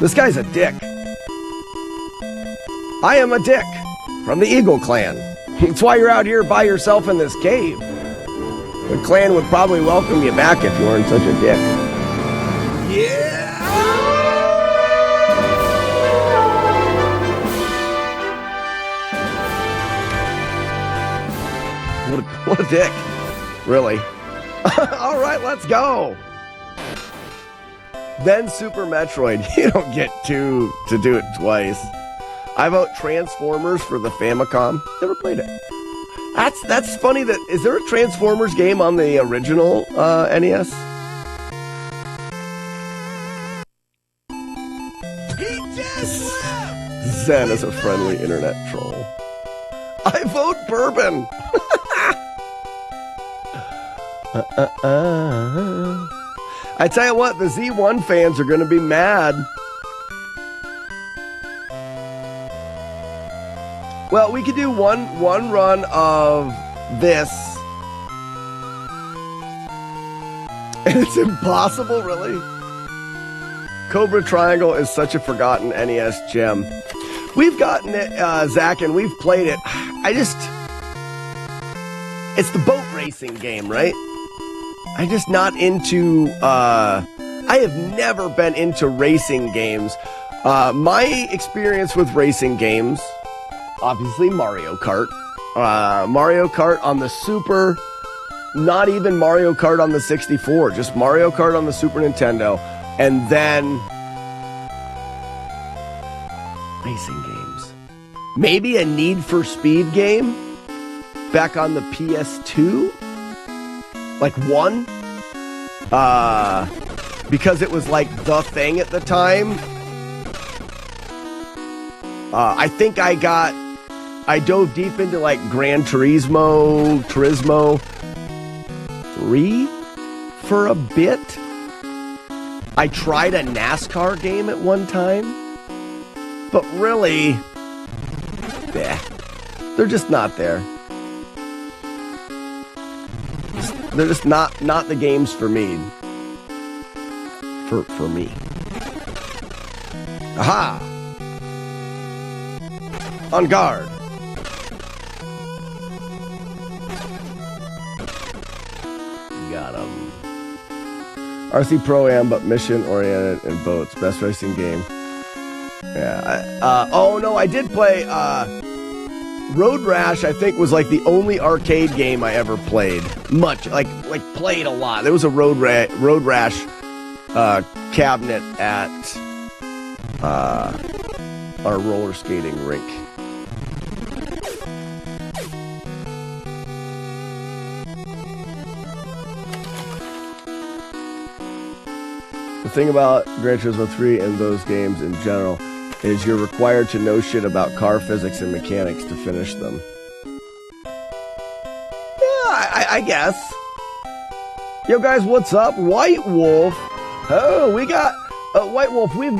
This guy's a dick. I am a dick from the Eagle Clan. That's why you're out here by yourself in this cave. The clan would probably welcome you back if you weren't such a dick. Yeah! What a dick. Really. All right, let's go. Then Super Metroid. You don't get to do it twice. I vote Transformers for the Famicom. Never played it. That's funny. That is there a Transformers game on the original NES? He just left. Zen is a friendly internet troll. I vote Bourbon. I tell you what, the Z1 fans are going to be mad. Well, we could do one run of this. And it's impossible, really. Cobra Triangle is such a forgotten NES gem. We've gotten it, Zach, and we've played it. It's the boat racing game, right? I'm just not into, I have never been into racing games. My experience with racing games, obviously Mario Kart. Mario Kart on the Super, not even Mario Kart on the 64, just Mario Kart on the Super Nintendo. And then racing games. Maybe a Need for Speed game back on the PS2? Like one? Because it was like the thing at the time. I think I dove deep into like Gran Turismo 3 for a bit. I tried a NASCAR game at one time. But really, they're just not there. They're just not the games for me. For me. Aha! On guard. Got him. RC Pro-Am, but mission-oriented and boats. Best racing game. Yeah. Oh, no, I did play... Road Rash, I think, was like the only arcade game I ever played. Played a lot. There was a Road Rash cabinet at our roller skating rink. The thing about Gran Turismo 3 and those games in general is you're required to know shit about car physics and mechanics to finish them. Yeah, I guess. Yo, guys, what's up? White Wolf. Oh, we got... White Wolf, we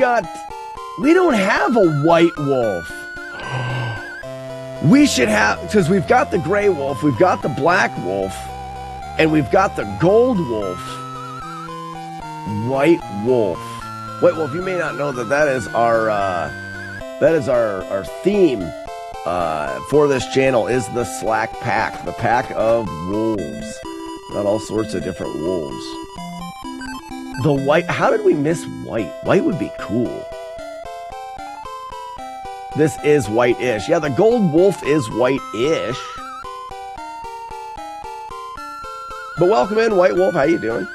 don't have a White Wolf. We should have... Because we've got the Gray Wolf, we've got the Black Wolf, and we've got the Gold Wolf. White Wolf. White Wolf, you may not know that is our theme for this channel is the Slack Pack, the pack of wolves. Got all sorts of different wolves. The white, how did we miss white? White would be cool. This is white-ish. Yeah, the Gold Wolf is white-ish. But welcome in, White Wolf. How you doing?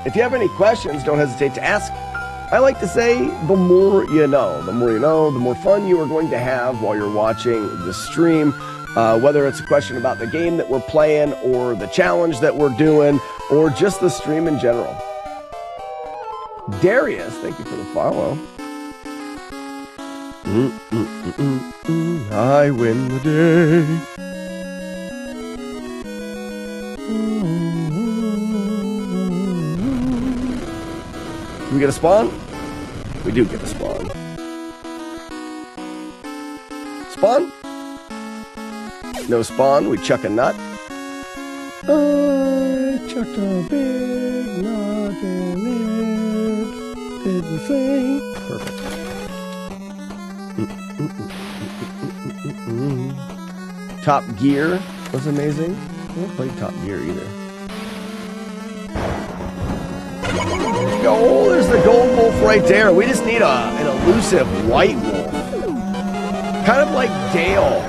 If you have any questions, don't hesitate to ask. I like to say, the more you know. The more you know, the more fun you are going to have while you're watching the stream. Whether it's a question about the game that we're playing, or the challenge that we're doing, or just the stream in general. Darius, thank you for the follow. I win the day. Do we get a spawn? We do get a spawn. Spawn? No spawn, we chuck a nut. I chucked a big nut in is the same. Perfect. Top Gear was amazing. I haven't played Top Gear either. Oh, there's the gold wolf right there. We just need an elusive white wolf. Kind of like Dale,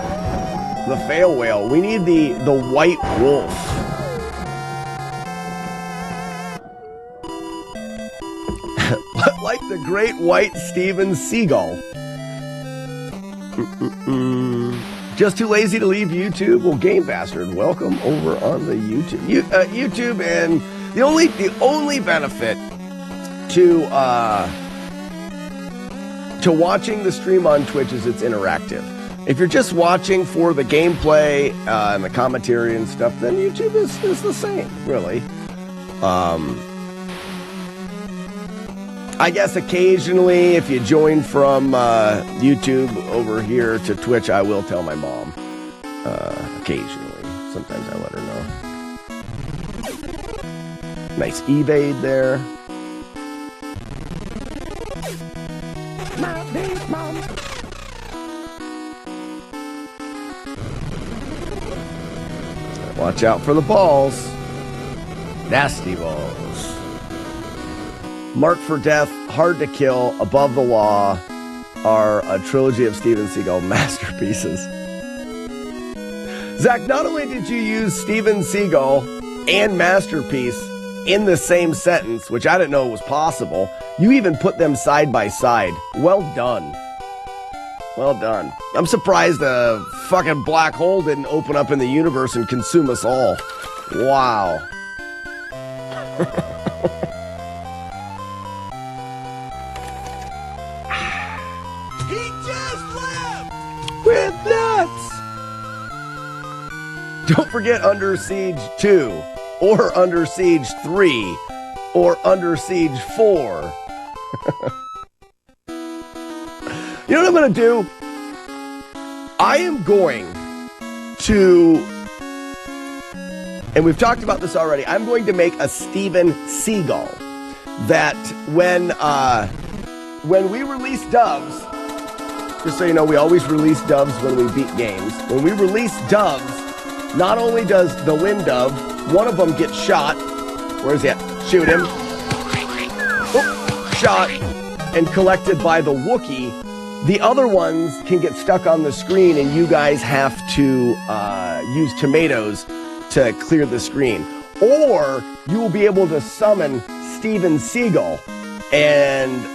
the fail whale. We need the white wolf. Like the great white Steven Seagal. Just too lazy to leave YouTube? Well, Game Bastard, welcome over on the YouTube. YouTube, and the only benefit to watching the stream on Twitch is it's interactive. If you're just watching for the gameplay and the commentary and stuff, then YouTube is the same, really. I guess occasionally, if you join from YouTube over here to Twitch, I will tell my mom. Occasionally. Sometimes I let her know. Nice evade there. Mom. Watch out for the balls. Nasty balls. Marked for Death, Hard to Kill, Above the Law are a trilogy of Steven Seagal masterpieces. Zach, not only did you use Steven Seagal and masterpiece in the same sentence, which I didn't know was possible, you even put them side by side. Well done. Well done. I'm surprised a fucking black hole didn't open up in the universe and consume us all. Wow. With nuts! Don't forget Under Siege 2, or Under Siege 3, or Under Siege 4. You know what I'm going to do? I am going to, and we've talked about this already, I'm going to make a Steven Seagal that when we release dubs, just so you know, we always release dubs when we beat games. When we release dubs, not only does the win dub, one of them gets shot. Where is he at? Shoot him. Oh, shot and collected by the Wookiee. The other ones can get stuck on the screen and you guys have to use tomatoes to clear the screen. Or you will be able to summon Steven Seagal and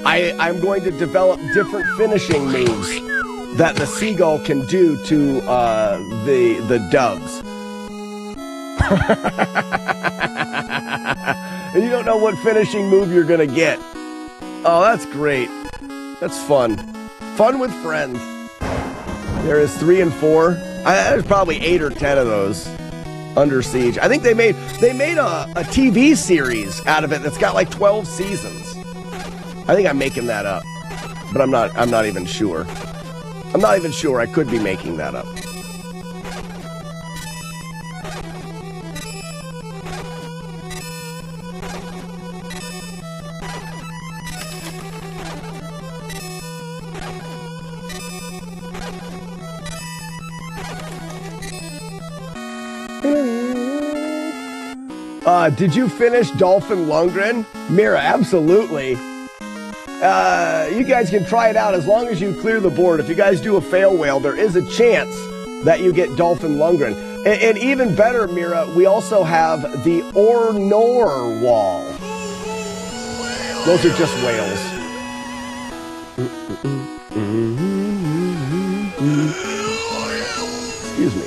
I'm going to develop different finishing moves that the Seagull can do to the dubs. And you don't know what finishing move you're going to get. Oh, that's great. That's fun. Fun with friends. There is 3 and 4. There's probably 8 or 10 of those. Under Siege. I think they made a TV series out of it that's got like 12 seasons. I think I'm making that up, but I'm not even sure. I'm not even sure. I could be making that up. Did you finish Dolphin Lundgren? Mira, absolutely. You guys can try it out as long as you clear the board. If you guys do a fail whale, there is a chance that you get Dolphin Lundgren. And even better, Mira, we also have the Ornor wall. Those are just whales. Excuse me.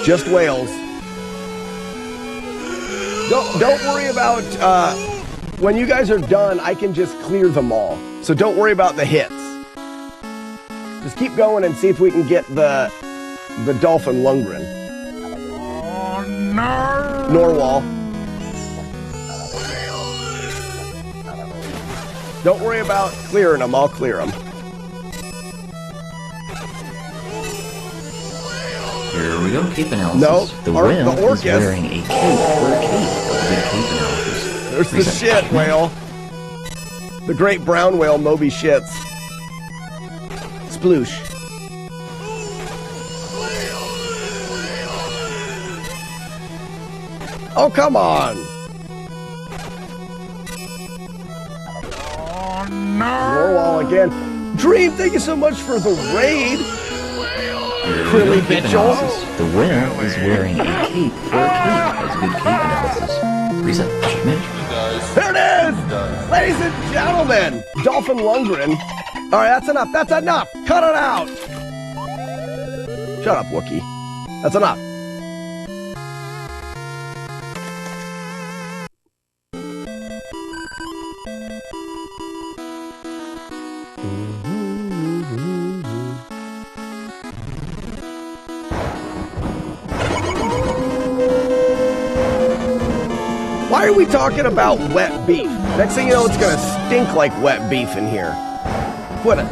Just whales. Don't worry about, when you guys are done, I can just clear them all. So don't worry about the hits. Just keep going and see if we can get the Dolphin Lundgren. Oh, no! Norwal. Don't worry about clearing them, I'll clear them. Here we go, cape analysis. Nope. The whale the is wearing a cape for a cape. Good cape analysis. There's the Reset. shit whale. The great brown whale Moby shits. Sploosh. Oh, come on. Oh, no. Warwall again. Dream, thank you so much for the raid. Crilly Cape Mitchell. analysis. The whale is wearing a cape for a cape. That's good cape analysis. Reset. Checkmate. There it is! Ladies and gentlemen, Dolphin Lundgren. All right, that's enough. That's enough. Cut it out. Shut up, Wookie. That's enough. Why are we talking about wet beef? Next thing you know, it's gonna stink like wet beef in here. Quit it.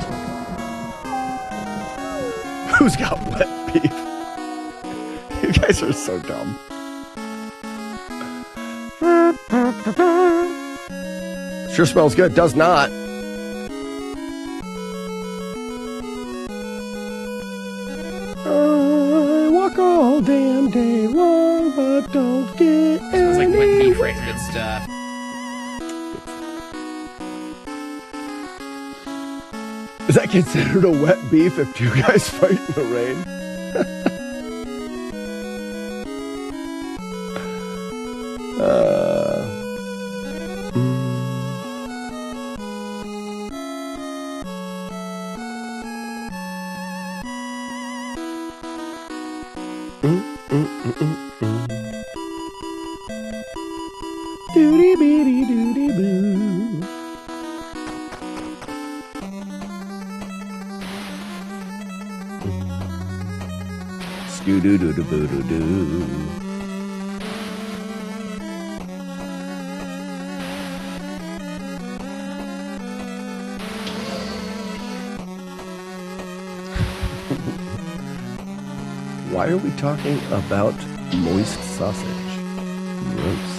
Who's got wet beef? You guys are so dumb. Sure smells good. Does not. I walk all damn day long, but don't get Smells like wet beef, right? Good stuff. Is that considered a wet beef if two guys fight in the rain? Doody beady doody boo. Skoo doo doo doo boo doo doo. Why are we talking about moist sausage? Gross.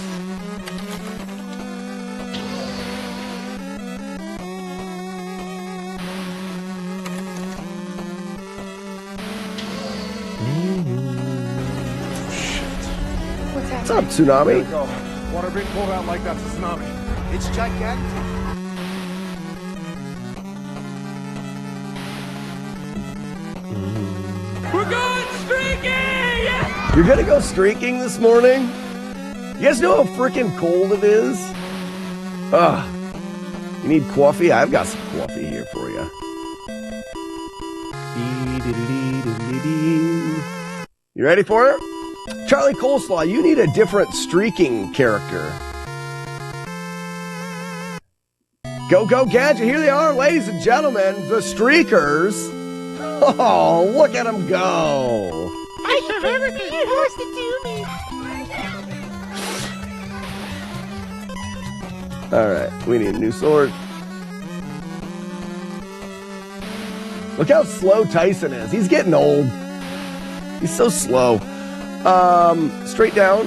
What's up, Tsunami? Go. Water being pulled out like that's a tsunami. It's gigantic. We're going streaking! Yeah! You're gonna go streaking this morning? You guys know how freaking cold it is? Ugh. You need coffee? I've got some coffee here for you. You ready for it? Charlie Coleslaw, you need a different streaking character. Go, go, Gadget. Here they are, ladies and gentlemen, the streakers. Oh, look at them go. I have everything it has to do me. All right, we need a new sword. Look how slow Tyson is. He's getting old. He's so slow. Straight down,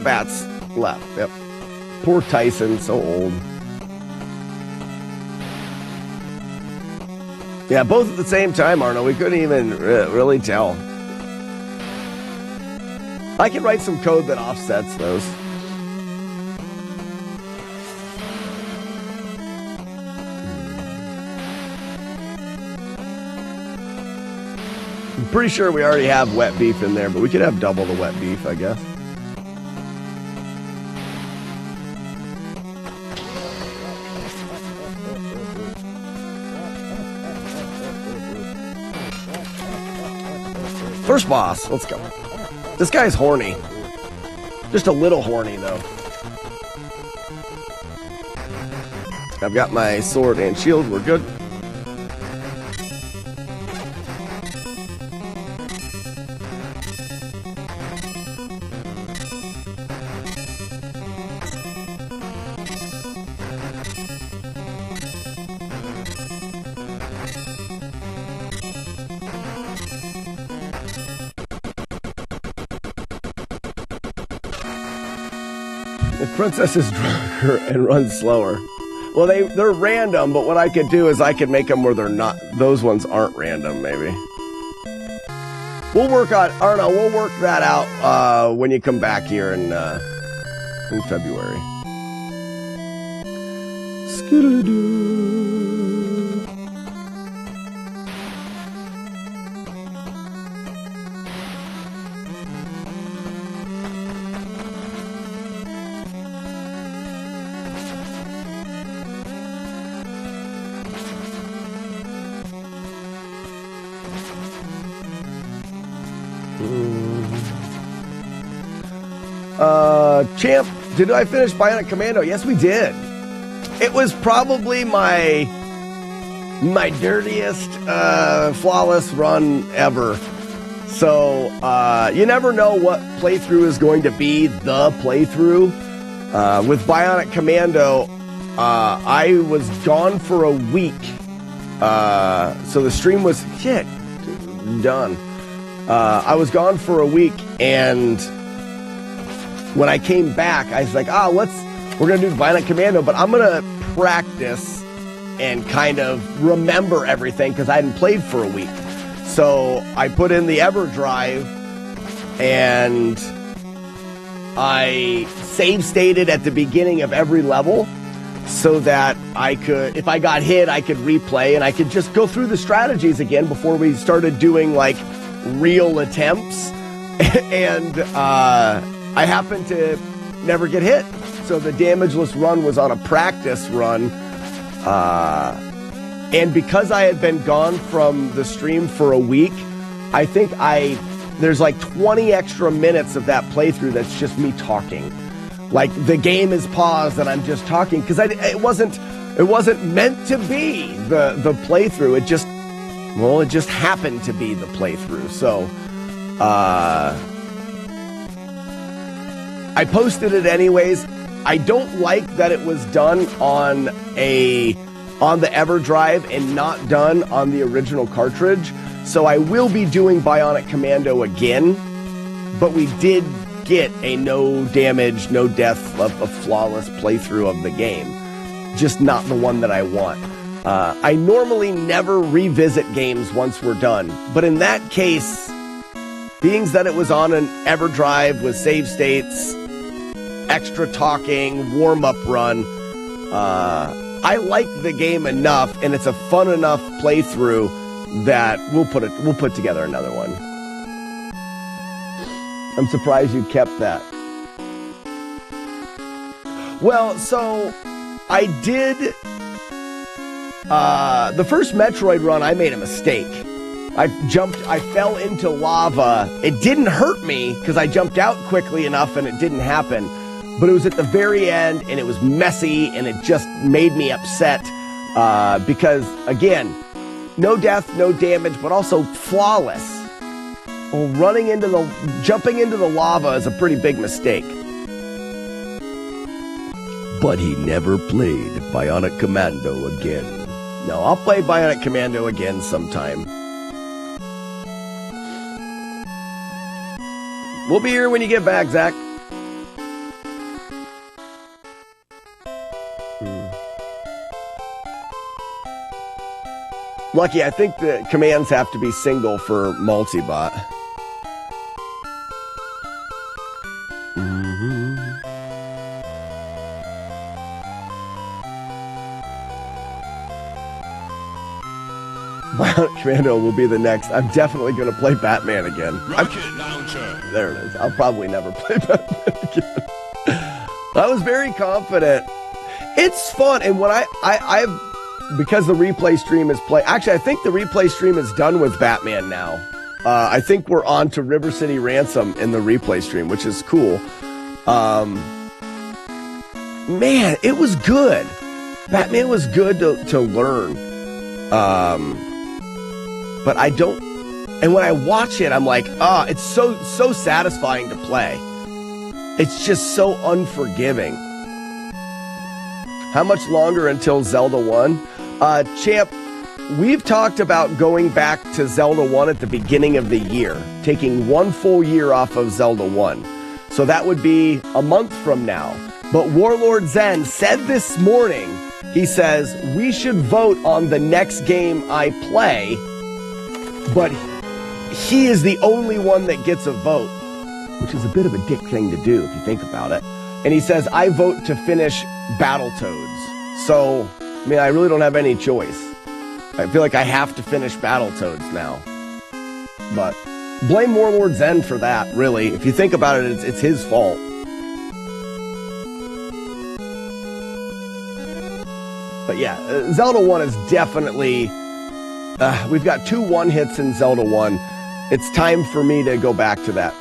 bats left. Yep. Poor Tyson, so old. Yeah, both at the same time, Arno. We couldn't even really tell. I can write some code that offsets those. I'm pretty sure we already have wet beef in there, but we could have double the wet beef, I guess. First boss, let's go. This guy's horny. Just a little horny, though. I've got my sword and shield, we're good. The princess is drunker and runs slower. Well, they're random, but what I could do is I could make them where they're not. Those ones aren't random, maybe. We'll work on, or no, we'll work that out when you come back here in February. Skidoo. Champ, did I finish Bionic Commando? Yes, we did. It was probably my dirtiest flawless run ever. So you never know what playthrough is going to be the playthrough. With Bionic Commando, I was gone for a week. So the stream was done. I was gone for a week, and when I came back, I was like, we're going to do Bionic Commando, but I'm going to practice and kind of remember everything because I hadn't played for a week. So I put in the EverDrive and I save stated at the beginning of every level so that I could, if I got hit, I could replay and I could just go through the strategies again before we started doing like real attempts. And I happened to never get hit. So the damageless run was on a practice run. And because I had been gone from the stream for a week, I think there's like 20 extra minutes of that playthrough that's just me talking. Like the game is paused and I'm just talking because it wasn't meant to be the playthrough. It just happened to be the playthrough. So I posted it anyways. I don't like that it was done on the EverDrive and not done on the original cartridge. So I will be doing Bionic Commando again, but we did get a no damage, no death, a flawless playthrough of the game. Just not the one that I want. I normally never revisit games once we're done, but in that case, being that it was on an EverDrive with save states, extra talking, warm-up run, I like the game enough, and it's a fun enough playthrough that we'll put together another one. I'm surprised you kept that. Well, so I did the first Metroid run. I made a mistake. I fell into lava. It didn't hurt me because I jumped out quickly enough, and it didn't happen. But it was at the very end, and it was messy, and it just made me upset because, again, no death, no damage, but also flawless. Well, jumping into the lava is a pretty big mistake. But he never played Bionic Commando again. No, I'll play Bionic Commando again sometime. We'll be here when you get back, Zach. Lucky, I think the commands have to be single for multi-bot. Bionic Commando will be the next. I'm definitely going to play Batman again. There it is. I'll probably never play Batman again. I was very confident. It's fun, and when I've because the replay stream is actually, I think the replay stream is done with Batman now. I think we're on to River City Ransom in the replay stream, which is cool. Man, it was good. Batman was good to learn. But I don't, and when I watch it, I'm like, it's so satisfying to play. It's just so unforgiving. How much longer until Zelda 1? Champ, we've talked about going back to Zelda 1 at the beginning of the year, taking one full year off of Zelda 1. So that would be a month from now. But Warlord Zen said this morning, he says, we should vote on the next game I play, but he is the only one that gets a vote, which is a bit of a dick thing to do if you think about it. And he says, I vote to finish Battletoads. So, I mean, I really don't have any choice. I feel like I have to finish Battletoads now. But blame Warlord Zen for that, really. If you think about it, it's his fault. But yeah, Zelda 1 is definitely... we've got 2 one-hits in Zelda 1. It's time for me to go back to that.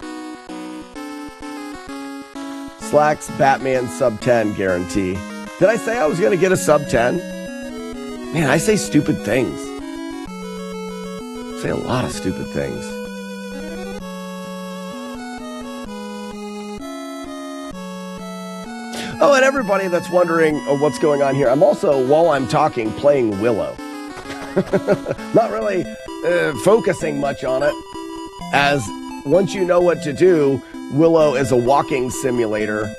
Slacks Batman sub 10 guarantee. Did I say I was going to get a sub 10? Man, I say stupid things. I say a lot of stupid things. Oh, and everybody that's wondering what's going on here, I'm also, while I'm talking, playing Willow. Not really focusing much on it, as once you know what to do, Willow is a walking simulator.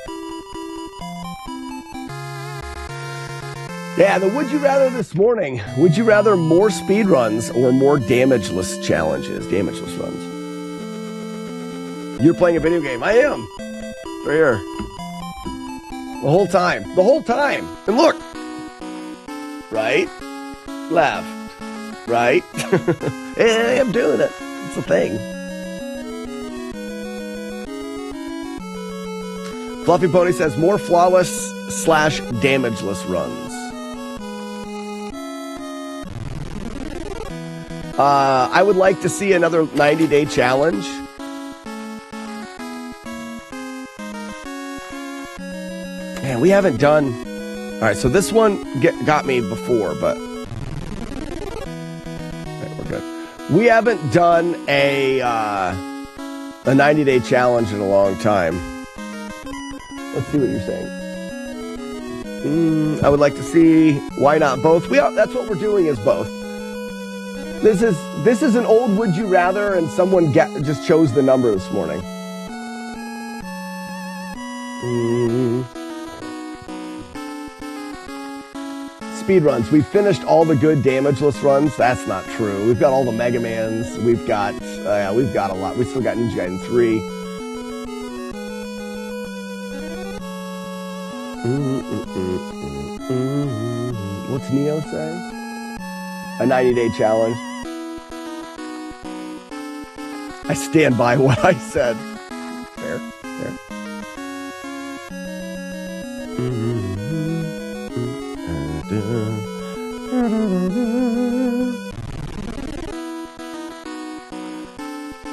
Yeah, the Would You Rather this morning. Would you rather more speedruns or more damageless challenges? Damageless runs. You're playing a video game. I am. Right here. The whole time. The whole time. And look. Right. Left. Right. Hey, I'm doing it. It's a thing. Fluffy Pony says more flawless / damageless runs. I would like to see another 90-day challenge. Man, we haven't done... Alright, so this one got me before, but... Okay, we're good. We haven't done a 90-day challenge in a long time. Let's see what you're saying. I would like to see... Why not both? That's what we're doing, is both. This is an old Would You Rather, and someone just chose the number this morning. Speedruns. We've finished all the good damageless runs. That's not true. We've got all the Mega Mans. We've got a lot. We still got Ninja Gaiden 3. What's Neo say? A 90-day challenge. I stand by what I said. Fair.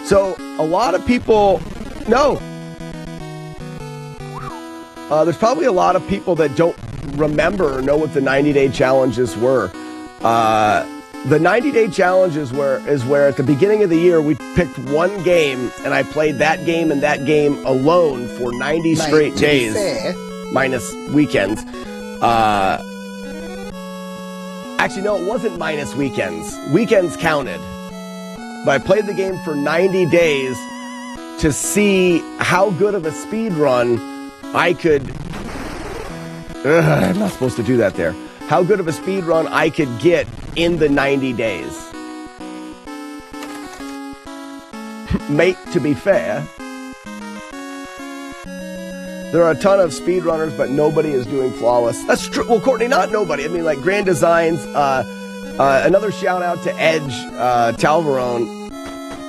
So, a lot of people... No! There's probably a lot of people that don't remember or know what the 90-day challenges were. The 90-day challenge is where at the beginning of the year we picked one game and I played that game and that game alone for 90 straight days, minus weekends. Actually, no, it wasn't minus weekends. Weekends counted. But I played the game for 90 days to see how good of a speed run I could... I'm not supposed to do that there. How good of a speed run I could get in the 90 days. Mate, to be fair, there are a ton of speedrunners, but nobody is doing flawless. That's true. Well, Courtney, not nobody. I mean, like Grand Designs. Another shout out to Edge Talvarone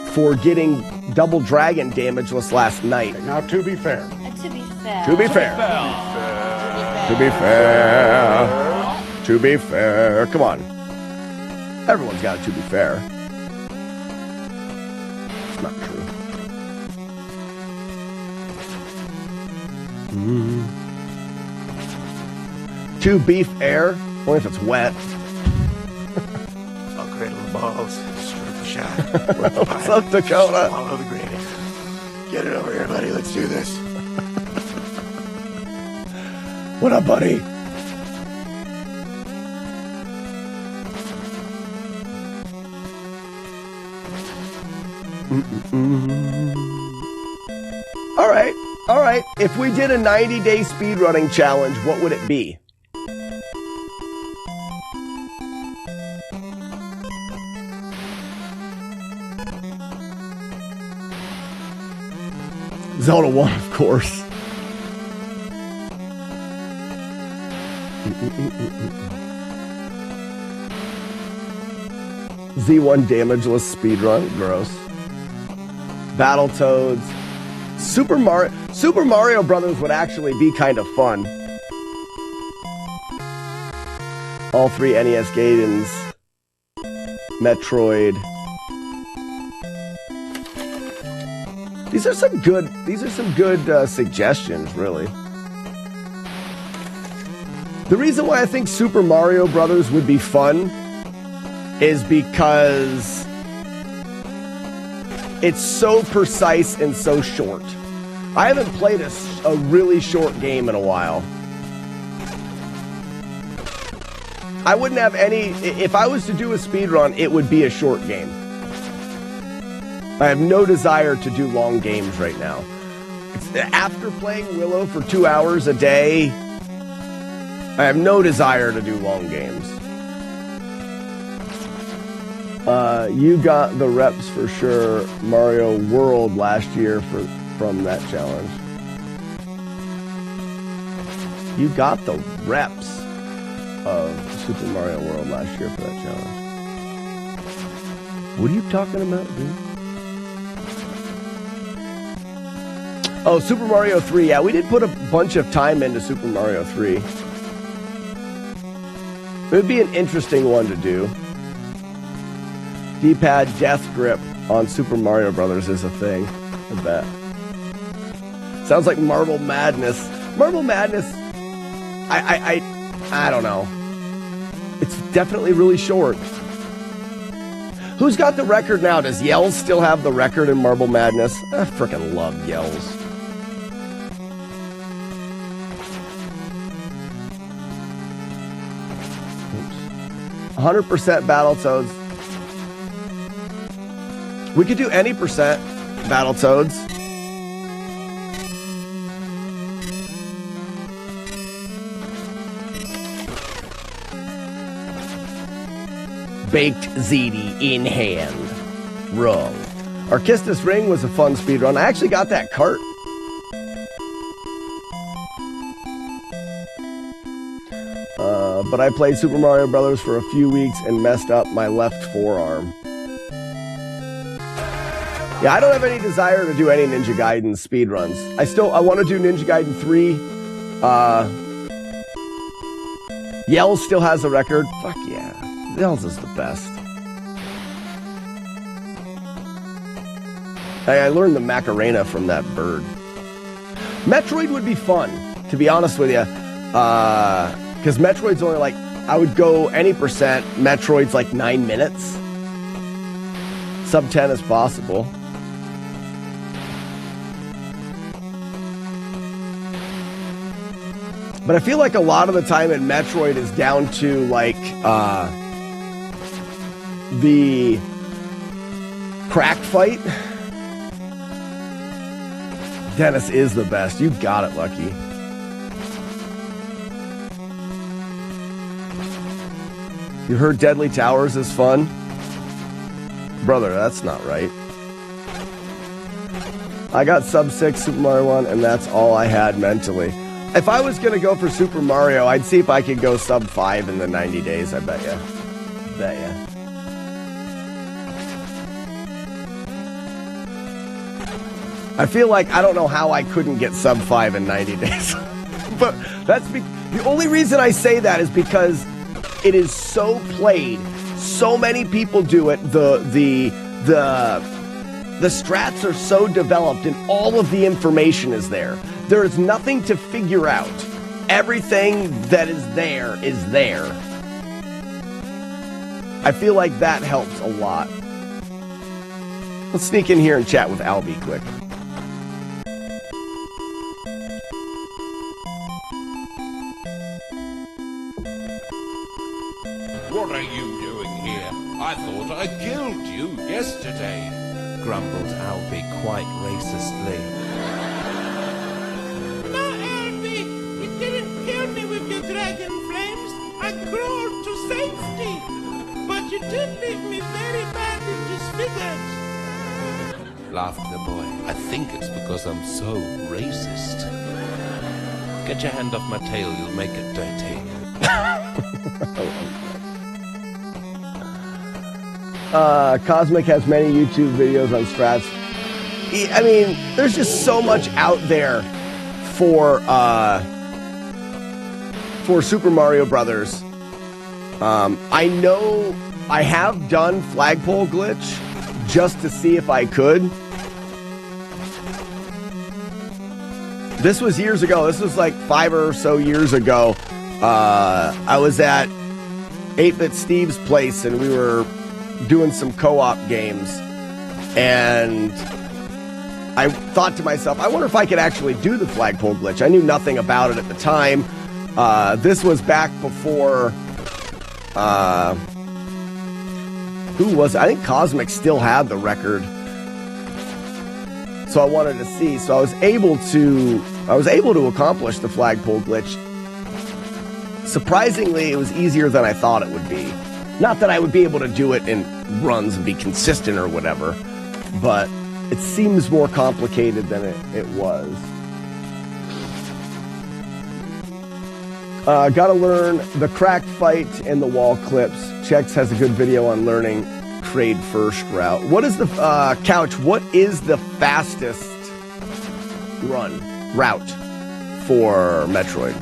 for getting Double Dragon damageless last night. Now, to be fair. To be fair. To be fair. To be fair. To be fair. Come on. Everyone's got it, to be fair. It's not true. To beef air, only if it's wet. I'll cradle the balls, strip the shot. What's up, Dakota? Swallow the granny. Get it over here, buddy. Let's do this. What up, buddy? All right, if we did a 90-day speedrunning challenge, what would it be? Zelda 1, of course. Z1 damageless speedrun, gross. Battletoads. Super Mario Brothers would actually be kind of fun. All 3 NES Gaidens. Metroid. These are some good suggestions, really. The reason why I think Super Mario Brothers would be fun is because it's so precise and so short. I haven't played a really short game in a while. I wouldn't have any... If I was to do a speedrun, it would be a short game. I have no desire to do long games right now. After playing Willow for 2 hours a day, I have no desire to do long games. You got the reps for sure. Mario World last year from that challenge. You got the reps of Super Mario World last year for that challenge. What are you talking about, dude? Oh, Super Mario 3. Yeah, we did put a bunch of time into Super Mario 3. It would be an interesting one to do. D-pad death grip on Super Mario Brothers is a thing. I bet. Sounds like Marble Madness. Marble Madness, I don't know. It's definitely really short. Who's got the record now? Does Yells still have the record in Marble Madness? I freaking love Yells. Oops. 100% Battletoads. We could do any percent Battletoads. Baked ziti in hand. Wrong. Orchestrated Ring was a fun speedrun. I actually got that cart. But I played Super Mario Brothers for a few weeks and messed up my left forearm. Yeah, I don't have any desire to do any Ninja Gaiden speedruns. I want to do Ninja Gaiden 3. Yells still has the record. Fuck yeah. Yells is the best. I learned the Macarena from that bird. Metroid would be fun, to be honest with you. Because Metroid's only like, I would go any percent. Metroid's like 9 minutes. Sub 10 as possible. But I feel like a lot of the time in Metroid is down to like the crack fight. Dennis is the best. You got it, Lucky. You heard Deadly Towers is fun? Brother, that's not right. I got sub 6 Super Mario 1 and that's all I had mentally. If I was going to go for Super Mario, I'd see if I could go sub 5 in the 90 days, I bet ya. Bet ya. I feel like I don't know how I couldn't get sub 5 in 90 days. But that's the only reason I say that is because it is so played. So many people do it. The strats are so developed and all of the information is there. There is nothing to figure out. Everything that is there is there. I feel like that helps a lot. Let's sneak in here and chat with Albie quick. What are you doing here? I thought I killed you yesterday, grumbled Albie quite racistly. because I'm so racist. Get your hand off my tail, you'll make it dirty. Cosmic has many YouTube videos on strats. I mean, there's just so much out there for Super Mario Brothers. I know I have done flagpole glitch just to see if I could. This was years ago. This was like 5 or so years ago. I was at 8-Bit Steve's place and we were doing some co-op games. And I thought to myself, I wonder if I could actually do the flagpole glitch. I knew nothing about it at the time. This was back before... who was it? I think Cosmic still had the record. So I wanted to see. So I was able to accomplish the flagpole glitch. Surprisingly, it was easier than I thought it would be. Not that I would be able to do it in runs and be consistent or whatever, but it seems more complicated than it was. Gotta learn the cracked fight and the wall clips. Chex has a good video on learning trade first route. What is the Couch? What is the fastest route for Metroid?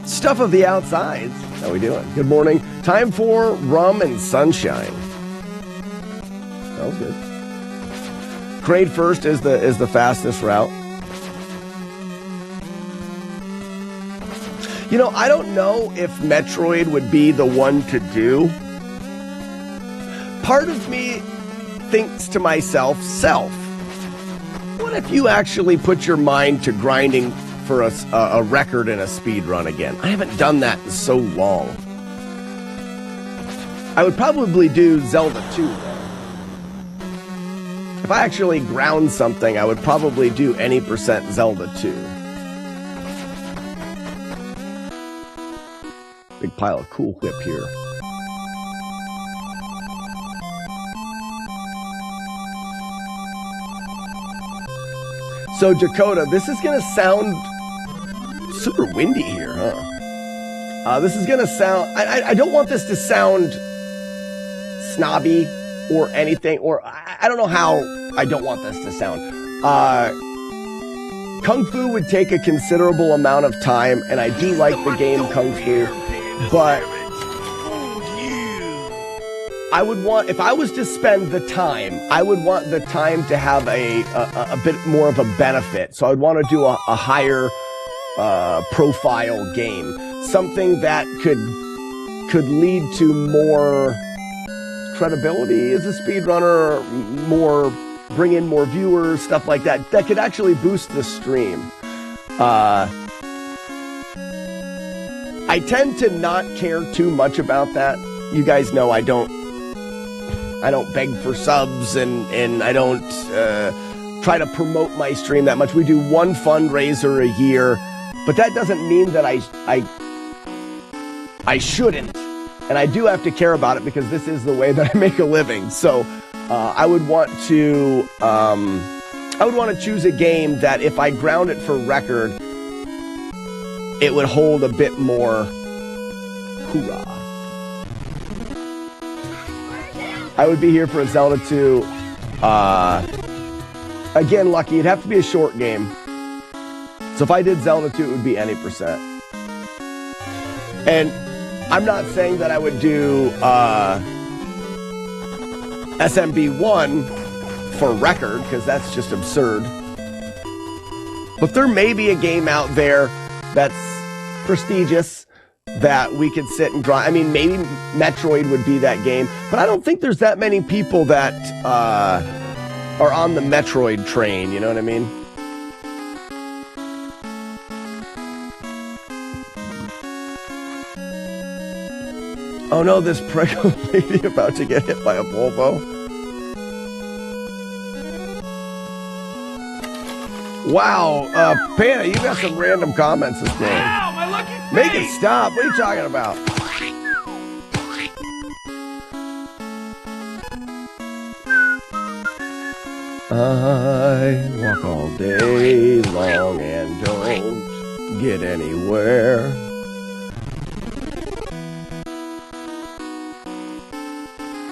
Stuff of the outsides. How we doing? Good morning. Time for rum and sunshine. That was good. Trade first is the fastest route. You know, I don't know if Metroid would be the one to do. Part of me thinks to myself, what if you actually put your mind to grinding for a record in a speed run again? I haven't done that in so long. I would probably do Zelda 2, though. If I actually ground something, I would probably do any percent Zelda 2. Big pile of Cool Whip here. So, Dakota, this is going to sound super windy here, huh? This is going to sound... I don't want this to sound snobby or anything, or I don't know how I don't want this to sound. Kung Fu would take a considerable amount of time, and I do like the game Kung Fu, but I would want, if I was to spend the time, I would want the time to have a bit more of a benefit. So I would want to do a higher profile game, something that could lead to more credibility as a speedrunner, bring in more viewers, stuff like that, that could actually boost the stream. I tend to not care too much about that. You guys know I don't beg for subs and I don't try to promote my stream that much. We do one fundraiser a year, but that doesn't mean that I shouldn't. And I do have to care about it because this is the way that I make a living. So I would want to choose a game that if I ground it for record, it would hold a bit more hoorah. I would be here for a Zelda 2. Again, Lucky, it'd have to be a short game. So if I did Zelda 2, it would be any percent. And I'm not saying that I would do SMB1 for record, because that's just absurd. But there may be a game out there that's prestigious that we could sit and grind. I mean, maybe Metroid would be that game, but I don't think there's that many people that are on the Metroid train, you know what I mean? Oh no, this preggo lady about to get hit by a Volvo. Wow, Panda, you got some random comments this morning. Ow, my lucky face! Make it stop. What are you talking about? I walk all day long and don't get anywhere.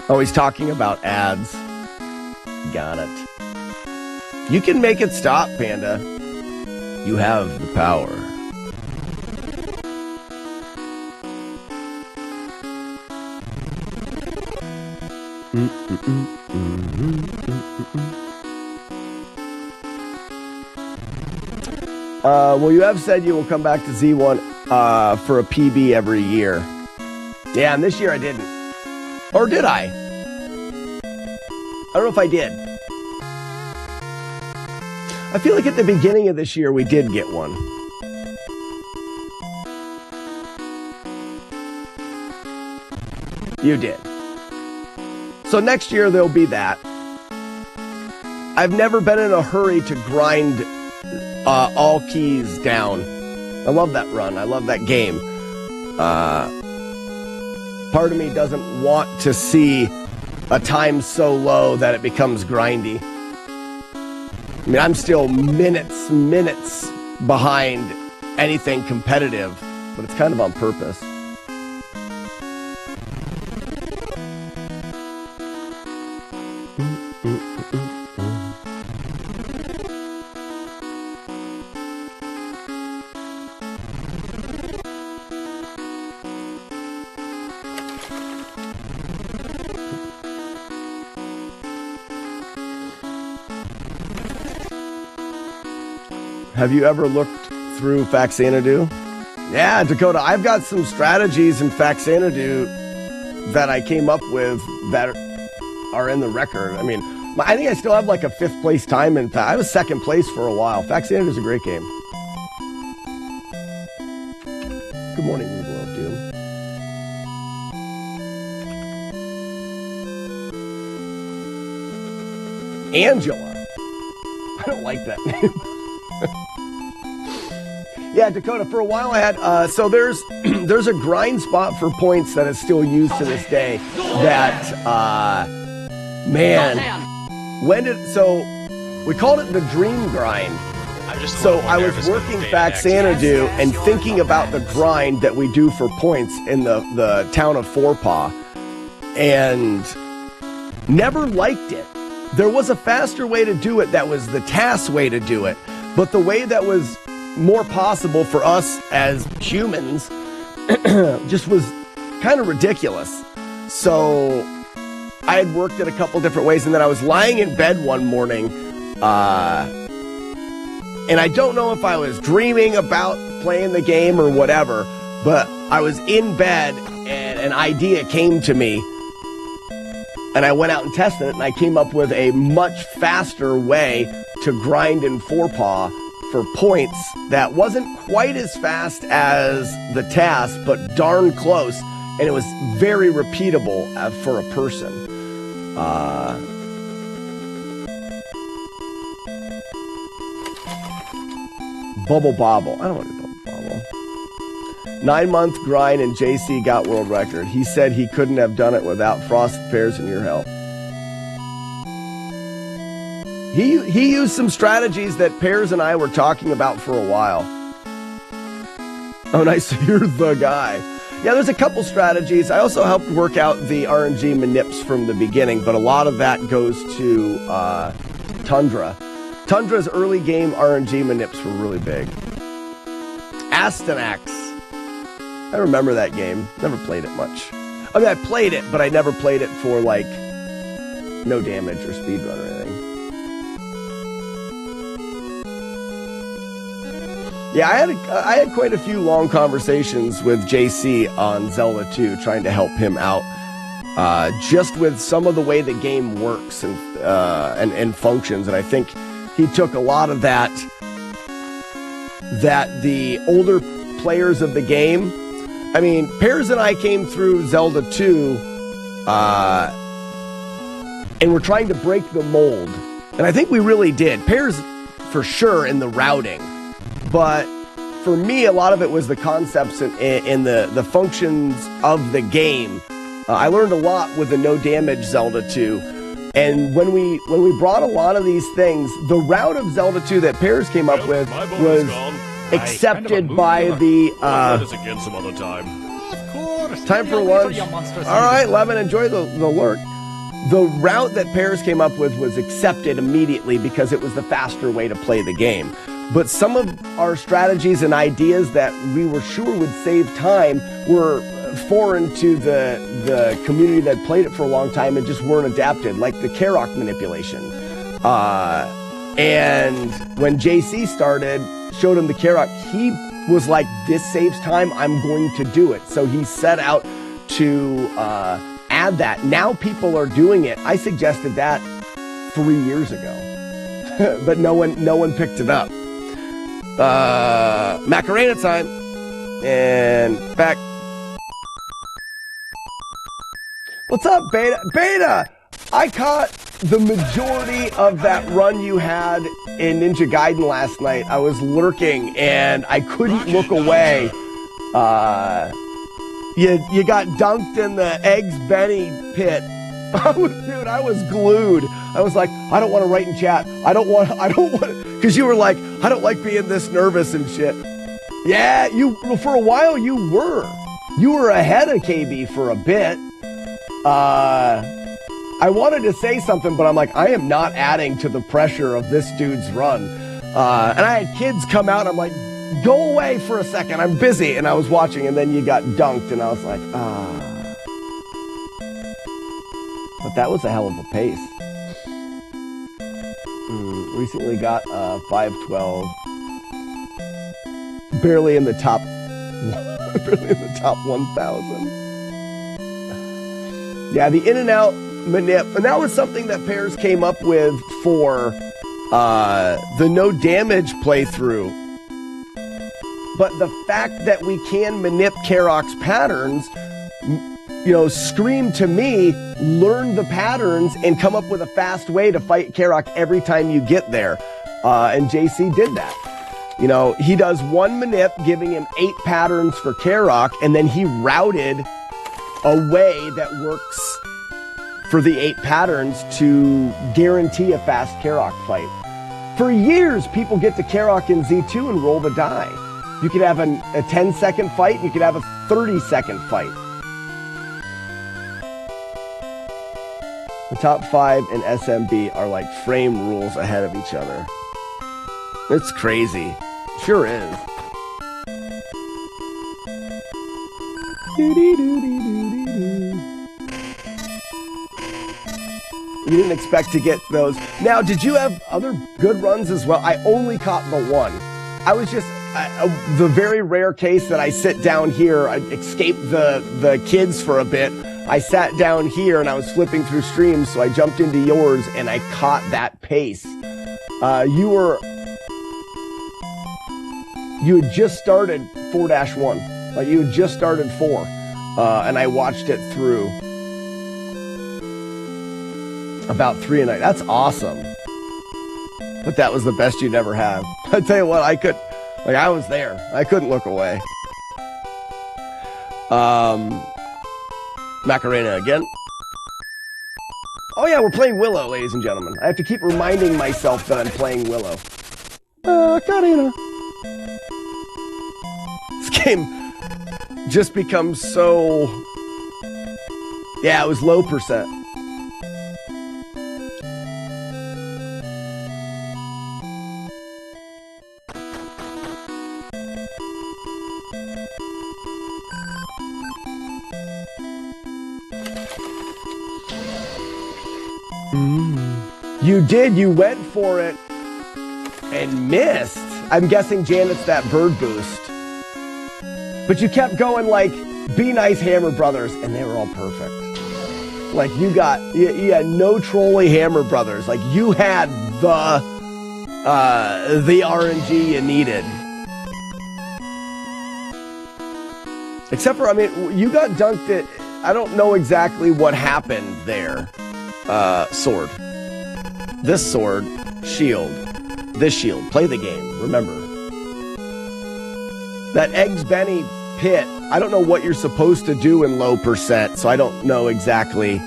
Oh, he's talking about ads. Got it. You can make it stop, Panda. You have the power. Well, you have said you will come back to Z1 for a PB every year. Yeah, and this year I didn't. Or did I? I don't know if I did. I feel like at the beginning of this year we did get one. You did. So next year there'll be that. I've never been in a hurry to grind all keys down. I love that run. I love that game. Part of me doesn't want to see a time so low that it becomes grindy. I mean, I'm still minutes behind anything competitive, but it's kind of on purpose. Have you ever looked through Faxanadu? Yeah, Dakota, I've got some strategies in Faxanadu that I came up with that are in the record. I mean, I think I still have like a 5th place time in I was 2nd place for a while. Faxanadu is a great game. Good morning, Willow of Doom. Angela. I don't like that name. Yeah, Dakota, for a while I had, so there's a grind spot for points that is still used to this day that, man, so we called it the dream grind. So I was working Faxanadu and thinking about the grind that we do for points in the town of Forepaw and never liked it. There was a faster way to do it that was the task way to do it, but the way that was more possible for us as humans just was kind of ridiculous. So I had worked it a couple different ways, and then I was lying in bed one morning, and I don't know if I was dreaming about playing the game or whatever, but I was in bed and an idea came to me, and I went out and tested it, and I came up with a much faster way to grind in Forepaw for points that wasn't quite as fast as the task, but darn close, and it was very repeatable for a person. Bubble Bobble. I don't want to Bubble Bobble. 9-month grind and JC got world record. He said he couldn't have done it without Frosted Pears and your help. He used some strategies that Pears and I were talking about for a while. Oh, nice. You're the guy. Yeah, there's a couple strategies. I also helped work out the RNG manips from the beginning, but a lot of that goes to Tundra. Tundra's early game RNG manips were really big. Astanax. I remember that game. Never played it much. I mean, I played it, but I never played it for, like, no damage or speedrun or anything. Yeah, I had quite a few long conversations with JC on Zelda 2, trying to help him out, just with some of the way the game works and functions. And I think he took a lot of that the older players of the game. I mean, Pears and I came through Zelda 2, and we're trying to break the mold, and I think we really did. Pears for sure in the routing. But for me, a lot of it was the concepts in the functions of the game. I learned a lot with the no damage Zelda 2. And when we brought a lot of these things, the route of Zelda 2 that Pears came up with was accepted by the again some other time. Of course. time for lunch. All right, Lemon, enjoy the lurk. The route that Pears came up with was accepted immediately because it was the faster way to play the game. But some of our strategies and ideas that we were sure would save time were foreign to the community that played it for a long time and just weren't adapted, like the Karok manipulation. And when JC showed him the Karok, he was like, this saves time, I'm going to do it. So he set out to add that. Now people are doing it. I suggested that 3 years ago, but no one picked it up. Macarena time, and back. What's up, Beta? Beta! I caught the majority of that run you had in Ninja Gaiden last night. I was lurking and I couldn't look away. You got dunked in the Eggs Benny pit. Dude, I was glued. I was like, I don't want to write in chat. I don't want, because you were like, I don't like being this nervous and shit. Yeah, for a while you were ahead of KB for a bit. I wanted to say something, but I'm like, I am not adding to the pressure of this dude's run. And I had kids come out, and I'm like, go away for a second, I'm busy. And I was watching, and then you got dunked, and I was like, But that was a hell of a pace. Recently got 512. Barely in the top 1,000. Yeah, the in and out manip, and that was something that Pears came up with for the no damage playthrough. But the fact that we can manip Karok's patterns, scream to me, learn the patterns and come up with a fast way to fight Karok every time you get there. And JC did that. He does one manip, giving him 8 patterns for Karok, and then he routed a way that works for the 8 patterns to guarantee a fast Karok fight. For years, people get to Karok in Z2 and roll the die. You could have a 10-second fight, you could have a 30-second fight. The top 5 in SMB are like frame rules ahead of each other. It's crazy. Sure is. You didn't expect to get those. Now, did you have other good runs as well? I only caught the one. I was just the very rare case that I sit down here. I escaped the kids for a bit. I sat down here and I was flipping through streams, so I jumped into yours and I caught that pace. You had just started 4-1. Like, you had just started 4. And I watched it through about 3 a night. That's awesome. But that was the best you'd ever have. I tell you what, I was there. I couldn't look away. Macarena again. Oh yeah, we're playing Willow, ladies and gentlemen. I have to keep reminding myself that I'm playing Willow. Macarena. This game just becomes so... Yeah, it was low percent. You did, you went for it and missed. I'm guessing Janet's that bird boost. But you kept going like, be nice Hammer Brothers, and they were all perfect. Like you had no trolley Hammer Brothers. Like you had the RNG you needed. Except for, you got dunked at, I don't know exactly what happened there. Sword. This sword, shield. This shield. Play the game, remember. That Eggs Benny pit, I don't know what you're supposed to do in low percent, so I don't know exactly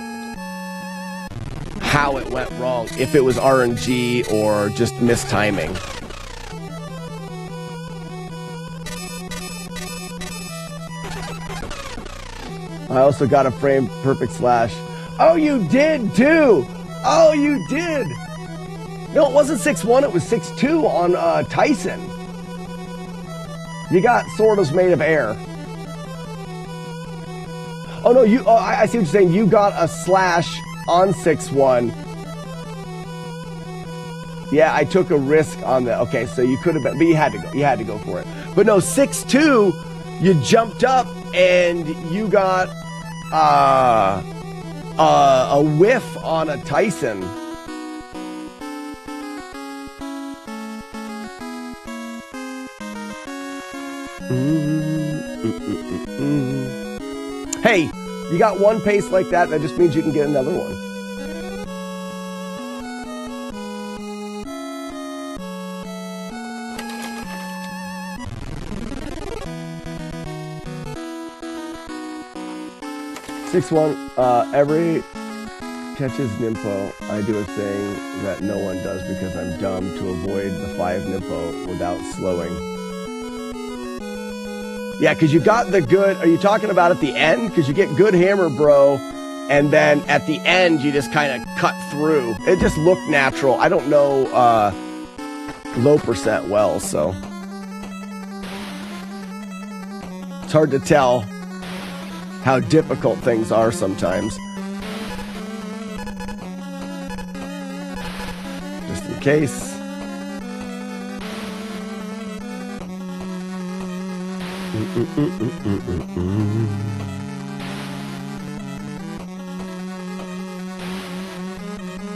how it went wrong, if it was RNG or just mistiming. I also got a frame perfect slash. Oh, you did too! Oh, you did! No, it wasn't 6-1, it was 6-2 on Tyson. You got sword was made of air. Oh no, you. Oh, I see what you're saying. You got a slash on 6-1. Yeah, I took a risk on that. Okay, so you could have been, but you had to go. You had to go for it. But no, 6-2. You jumped up and you got a whiff on a Tyson. Hey, you got one pace like that, that just means you can get another one. Every catches Nympho, I do a thing that no one does because I'm dumb to avoid the 5 Nympho without slowing. Yeah, because you got the good... Are you talking about at the end? Because you get good hammer, bro, and then at the end, you just kind of cut through. It just looked natural. I don't know low percent well, so... It's hard to tell how difficult things are sometimes. Just in case.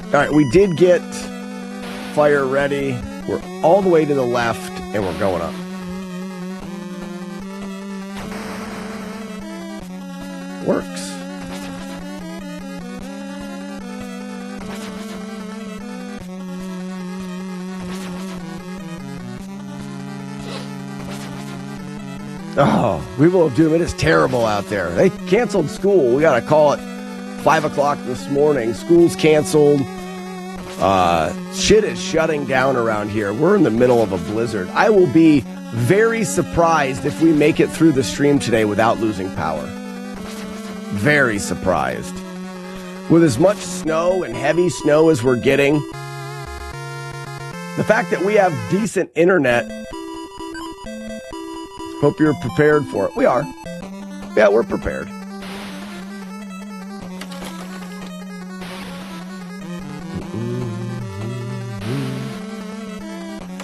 All right, we did get fire ready. We're all the way to the left, and we're going up. Works. Oh, Willow of Doom, it is terrible out there. They canceled school. We gotta call it 5 o'clock this morning. School's canceled. Shit is shutting down around here. We're in the middle of a blizzard. I will be very surprised if we make it through the stream today without losing power. Very surprised. With as much snow and heavy snow as we're getting, the fact that we have decent internet, hope you're prepared for it. We are. Yeah, we're prepared.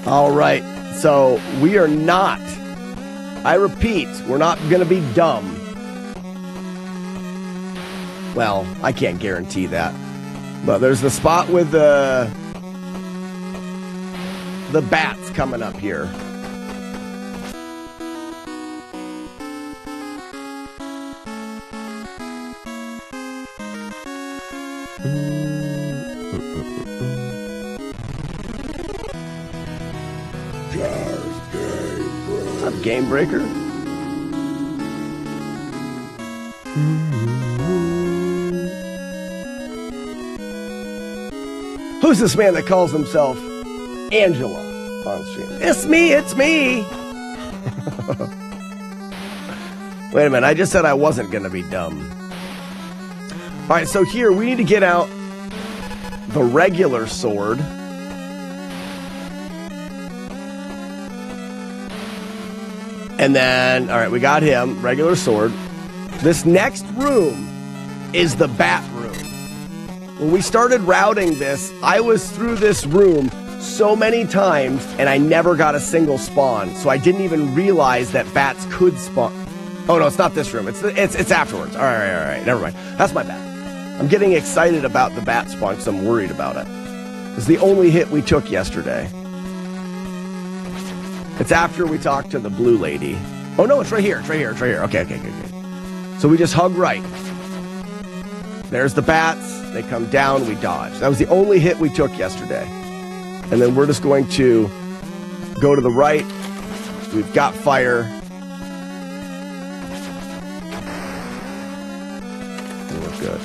All right, so we are not, I repeat, we're not going to be dumb. Well, I can't guarantee that. But there's the spot with the bats coming up here. What's up, Game Breaker? Who's this man that calls himself Angela on stream? It's me, it's me! Wait a minute, I just said I wasn't gonna be dumb. Alright, so here, we need to get out the regular sword. And then, alright, we got him, regular sword. This next room is the bat room. When we started routing this, I was through this room so many times, and I never got a single spawn. So I didn't even realize that bats could spawn. Oh no, it's not this room. It's afterwards. All right. Never mind. That's my bad. I'm getting excited about the bat spawn because I'm worried about it. It's the only hit we took yesterday. It's after we talked to the blue lady. Oh no, it's right here. It's right here. Okay. So we just hug right. There's the bats. They come down, we dodge. That was the only hit we took yesterday. And then we're just going to go to the right. We've got fire. And we're good.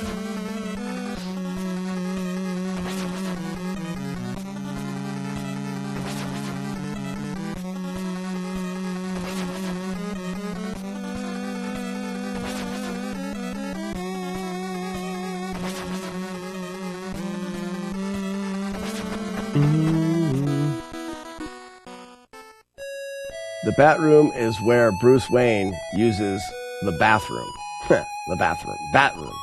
The bat room is where Bruce Wayne uses the bathroom. The bathroom. Bat room.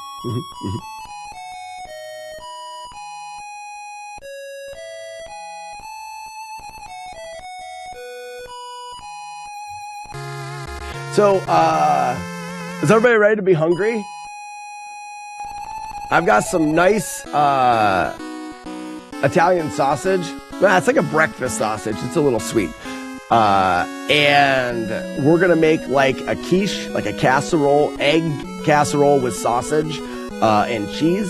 So, is everybody ready to be hungry? I've got some nice Italian sausage. It's like a breakfast sausage. It's a little sweet. And we're going to make like a quiche, like a casserole, egg casserole with sausage and cheese.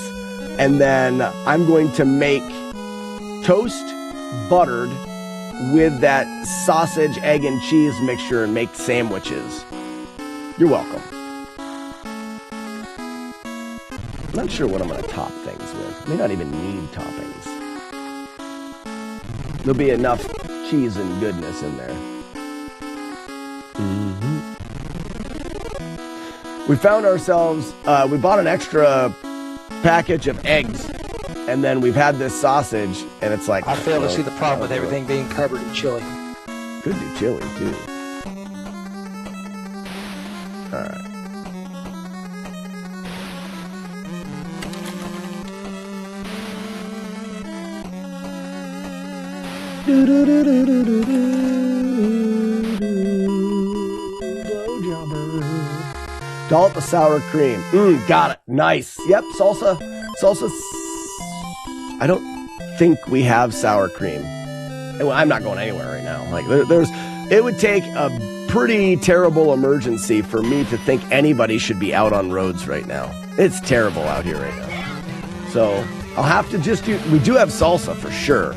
And then I'm going to make toast buttered with that sausage, egg, and cheese mixture and make sandwiches. You're welcome. I'm not sure what I'm going to top things with. May not even need toppings. There'll be enough cheese and goodness in there. We found ourselves, we bought an extra package of eggs, and then we've had this sausage, and it's like... I fail to see the problem with everything being covered in chili. Could do chili, too. Alright. Dollop of sour cream. Got it. Nice. Yep, salsa. Salsa. I don't think we have sour cream. Well, I'm not going anywhere right now. Like, it would take a pretty terrible emergency for me to think anybody should be out on roads right now. It's terrible out here right now. So, I'll have to just we do have salsa for sure.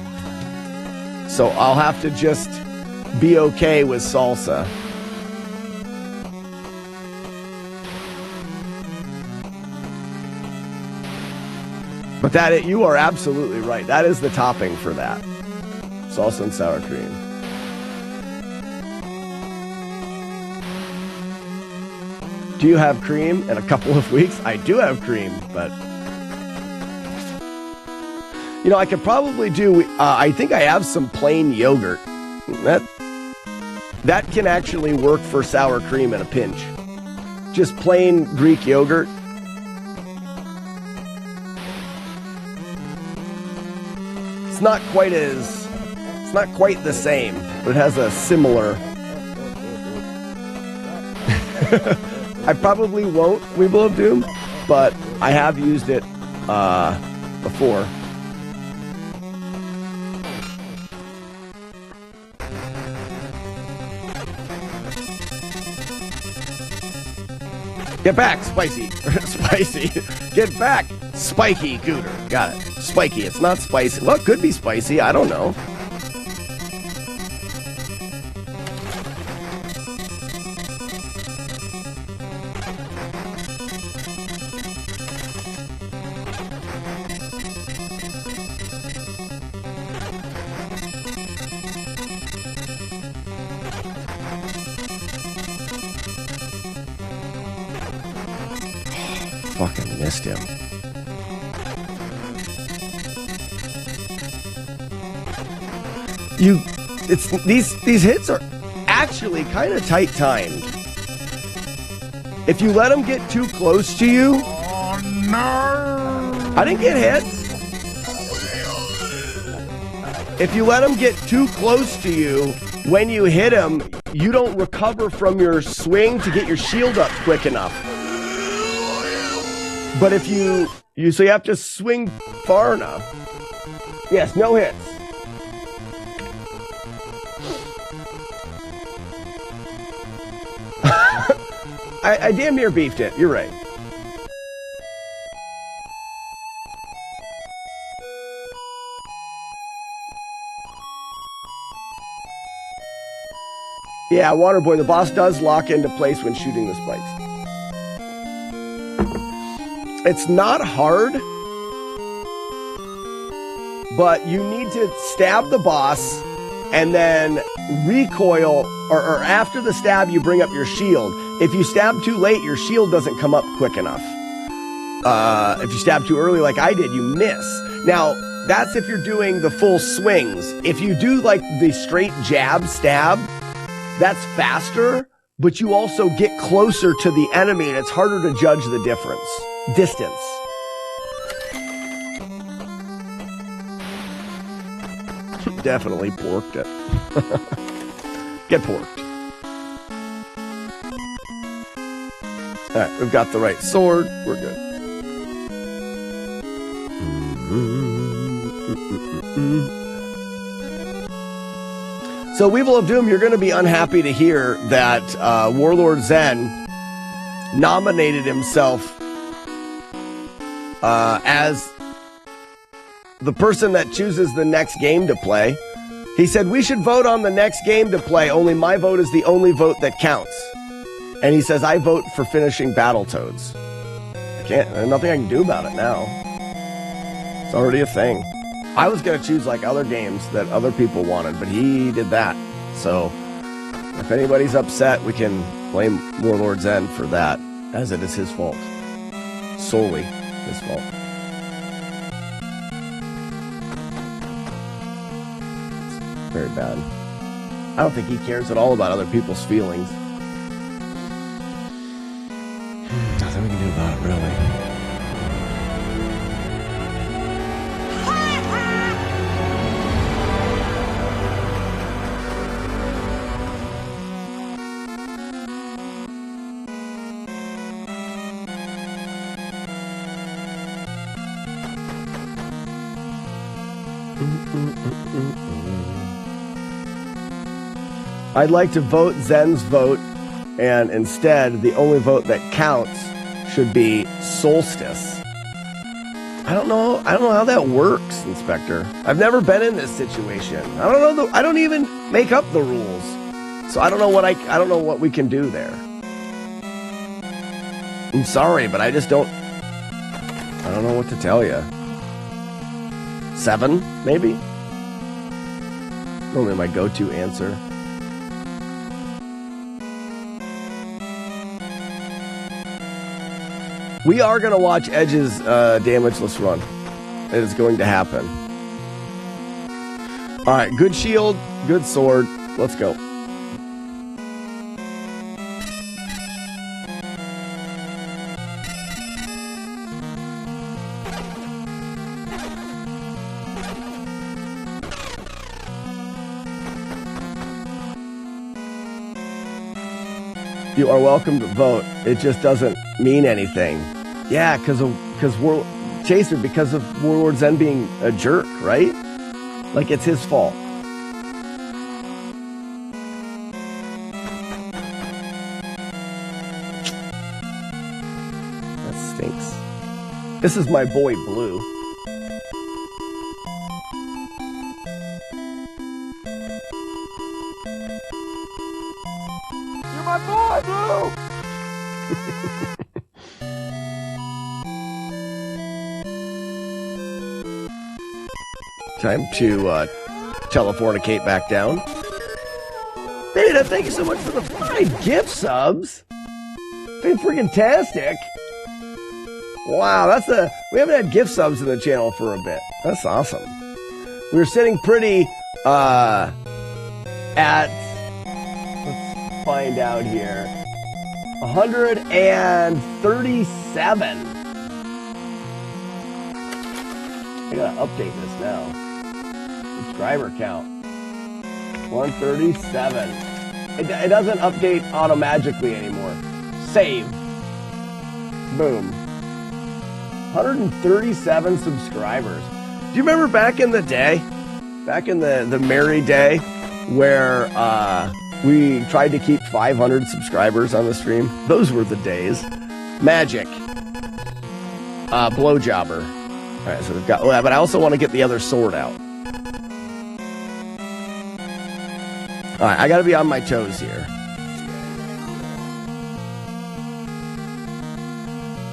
So I'll have to just be okay with salsa. But you are absolutely right. That is the topping for that. Salsa and sour cream. Do you have cream in a couple of weeks? I do have cream, but... You know, I could probably do, I think I have some plain yogurt. That can actually work for sour cream in a pinch. Just plain Greek yogurt. It's not quite the same, but it has a similar... I probably won't Weeble of Doom, but I have used it before. Get back, spicy. Spicy. Get back, spiky cooter. Got it. Spiky. It's not spicy. Well, it could be spicy. I don't know. Fucking missed him. These hits are actually kind of tight timed. If you let them get too close to you... Oh no! I didn't get hit. If you let them get too close to you, when you hit him, you don't recover from your swing to get your shield up quick enough. But if so you have to swing far enough. Yes, no hits. I damn near beefed it. You're right. Yeah, Waterboy, the boss does lock into place when shooting the spikes. It's not hard, but you need to stab the boss and then recoil, or after the stab you bring up your shield. If you stab too late, your shield doesn't come up quick enough. If you stab too early like I did, you miss. Now, that's if you're doing the full swings. If you do like the straight jab stab, that's faster, but you also get closer to the enemy and it's harder to judge the distance. Definitely porked it. Get porked. Alright, we've got the right sword. We're good. So, Weevil of Doom, you're going to be unhappy to hear that Warlord Zen nominated himself as the person that chooses the next game to play. He said, we should vote on the next game to play, only my vote is the only vote that counts. And he says, I vote for finishing Battletoads. There's nothing I can do about it now. It's already a thing. I was going to choose like other games that other people wanted, but he did that. So, if anybody's upset, we can blame Warlord Zen for that, as it is his fault. Solely his fault. It's very bad. I don't think he cares at all about other people's feelings. Nothing we can do about it, really. I'd like to vote Zen's vote, and instead, the only vote that counts should be Solstice. I don't know how that works, Inspector. I've never been in this situation. I don't know. I don't even make up the rules, so I don't know what we can do there. I'm sorry, but I don't know what to tell you. 7, maybe? Normally my go-to answer. We are going to watch Edge's damageless run. It is going to happen. Alright, good shield, good sword. Let's go. You are welcome to vote. It just doesn't mean anything. Yeah, because of Warlord Zen being a jerk, right? Like it's his fault. That stinks. This is my boy Blue. My boy, Blue! Time to telefornicate back down. Beta, thank you so much for the 5 gift subs. Been freaking tastic. Wow, we haven't had gift subs in the channel for a bit. That's awesome. We were sitting pretty at, find out here, 137. I gotta update this now. Subscriber count 137. It doesn't update automagically anymore. Save. Boom. 137 subscribers. Do you remember back in the day, back in the merry day, where we tried to keep 500 subscribers on the stream? Those were the days. Magic. Blowjobber. Alright, so we've got... Oh, but I also want to get the other sword out. Alright, I gotta be on my toes here.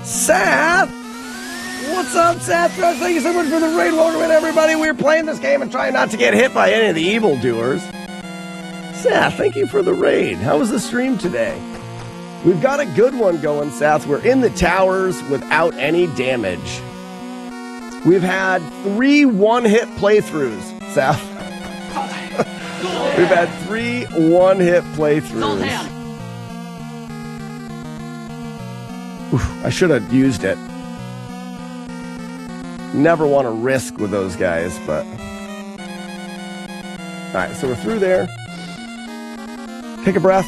Seth! What's up, Seth? Thank you so much for the raid. Welcome in, everybody. We're playing this game and trying not to get hit by any of the evildoers. Seth, thank you for the raid. How was the stream today? We've got a good one going, Seth. We're in the towers without any damage. We've had 3 one-hit playthroughs, Seth. We've had 3 one-hit playthroughs. Oof, I should have used it. Never want to risk with those guys, but... Alright, so we're through there. Take a breath.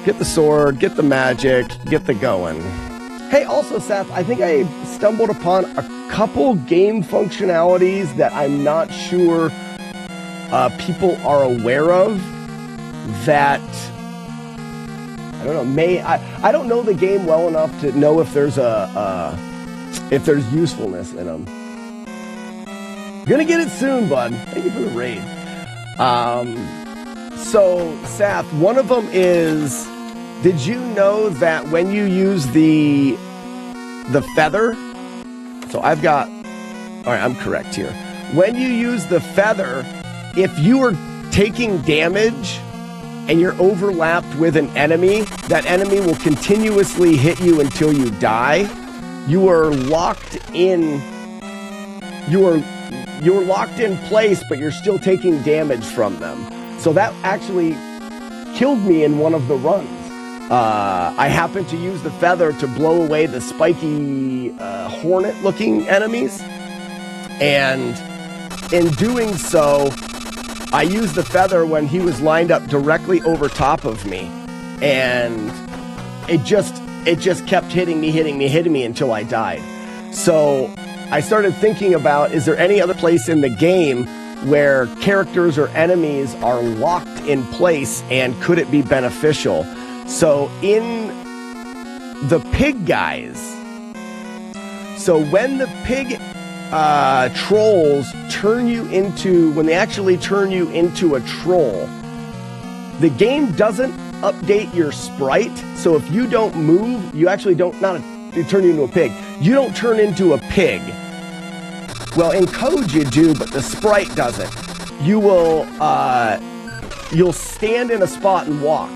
Get the sword, get the magic, get the going. Hey, also, Seth, I think I stumbled upon a couple game functionalities that I'm not sure people are aware of that, I don't know, I don't know the game well enough to know if there's if there's usefulness in them. Gonna get it soon, bud. Thank you for the raid. So, Seth, one of them is, did you know that when you use the feather, so I've got, all right, I'm correct here. When you use the feather, if you are taking damage and you're overlapped with an enemy, that enemy will continuously hit you until you die. You are locked in, you're locked in place, but you're still taking damage from them. So that actually killed me in one of the runs. I happened to use the feather to blow away the spiky hornet-looking enemies. And in doing so, I used the feather when he was lined up directly over top of me. And it just kept hitting me until I died. So I started thinking about, is there any other place in the game where characters or enemies are locked in place, and could it be beneficial? So in the pig guys, so when the pig trolls turn you into, when they actually turn you into a troll, the game doesn't update your sprite. So if you don't move, you actually don't, you turn you into a pig. You don't turn into a pig. Well, in code you do, but the sprite doesn't. You will, you'll stand in a spot and walk.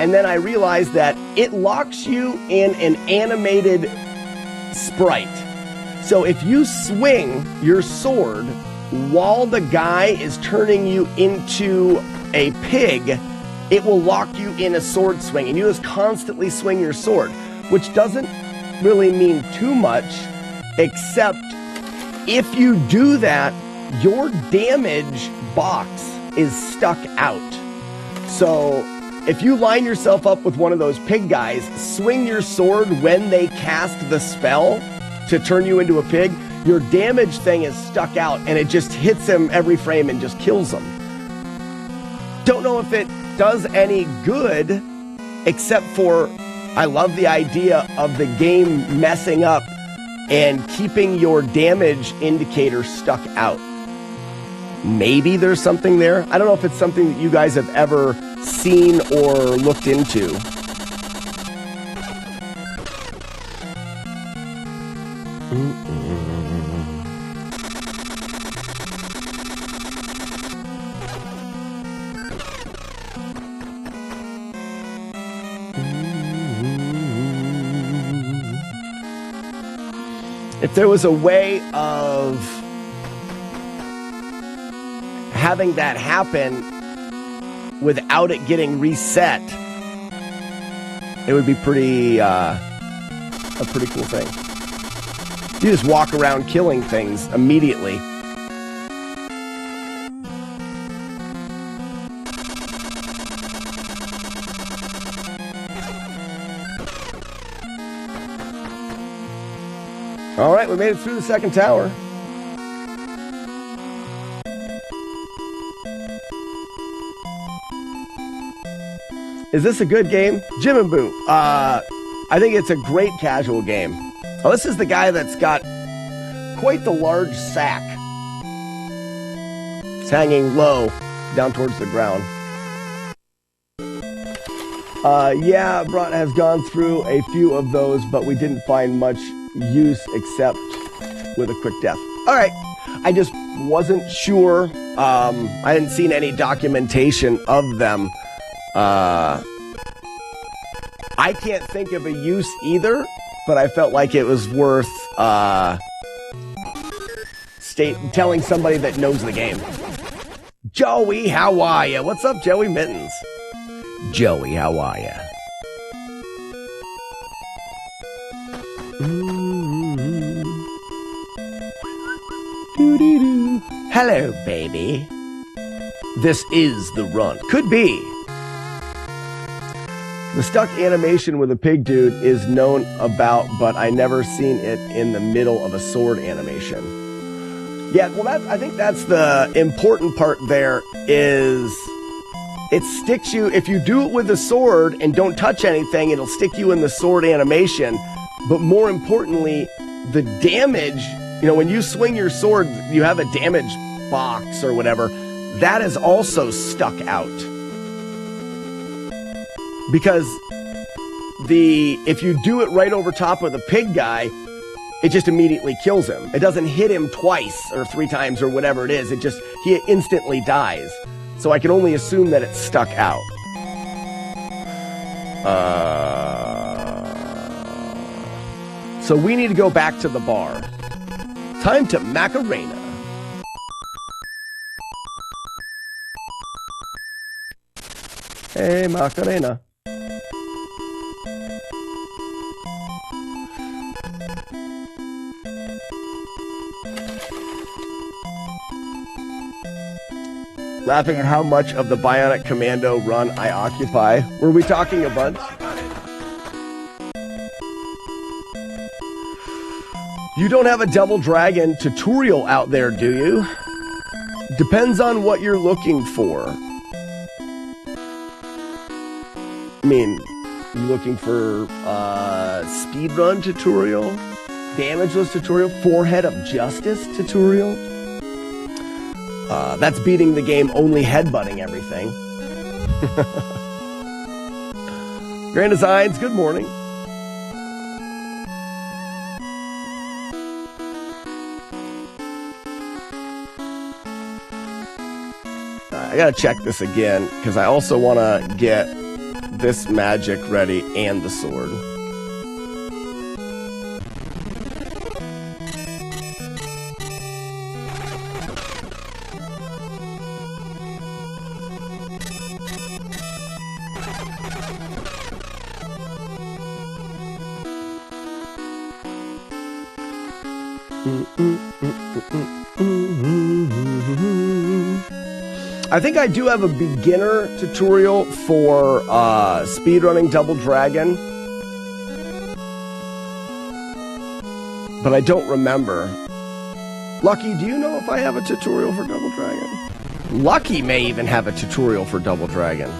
And then I realized that it locks you in an animated sprite. So if you swing your sword while the guy is turning you into a pig, it will lock you in a sword swing. And you just constantly swing your sword, which doesn't really mean too much, except if you do that, your damage box is stuck out. So if you line yourself up with one of those pig guys, swing your sword when they cast the spell to turn you into a pig, your damage thing is stuck out and it just hits him every frame and just kills him. Don't know if it does any good, except for I love the idea of the game messing up and keeping your damage indicator stuck out. Maybe there's something there. I don't know if it's something that you guys have ever seen or looked into. If there was a way of having that happen without it getting reset, it would be pretty a pretty cool thing. You just walk around killing things immediately. All right, we made it through the second tower. Is this a good game? Jim and Boo. I think it's a great casual game. Oh, this is the guy that's got quite the large sack. It's hanging low down towards the ground. Yeah, Brot has gone through a few of those, but we didn't find much use except with a quick death. All right, I just wasn't sure. I hadn't seen any documentation of them. I can't think of a use either, but I felt like it was worth telling somebody that knows the game. Joey, how are ya? What's up, Joey Mittens? Joey, how are ya? Doo-dee-doo. Hello, baby. This is the run. Could be. The stuck animation with a pig dude is known about, but I never seen it in the middle of a sword animation. Yeah, well, I think that's the important part there is it sticks you, if you do it with a sword and don't touch anything, it'll stick you in the sword animation. But more importantly, the damage, you know, when you swing your sword, you have a damage box or whatever, that is also stuck out. Because if you do it right over top of the pig guy, it just immediately kills him. It doesn't hit him twice or 3 times or whatever it is. He instantly dies. So I can only assume that it's stuck out. So we need to go back to the bar. Time to Macarena. Hey, Macarena. Laughing at how much of the Bionic Commando run I occupy. Were we talking a bunch? You don't have a Double Dragon tutorial out there, do you? Depends on what you're looking for. I mean, you looking for speedrun tutorial, damageless tutorial, forehead of justice tutorial? That's beating the game only headbutting everything. Grand Designs, good morning. I gotta check this again, because I also want to get this magic ready and the sword. I think I do have a beginner tutorial for speedrunning Double Dragon, but I don't remember. Lucky, do you know if I have a tutorial for Double Dragon? Lucky may even have a tutorial for Double Dragon.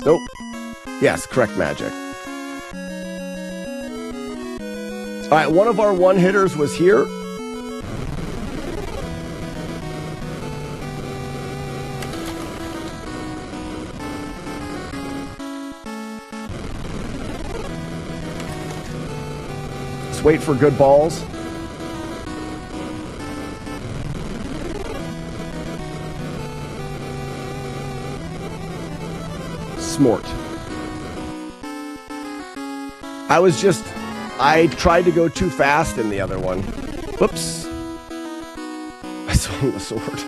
Nope. Yes, correct magic. Alright, one of our one-hitters was here. Let's wait for good balls. Smort. I tried to go too fast in the other one. Whoops. I swung the sword.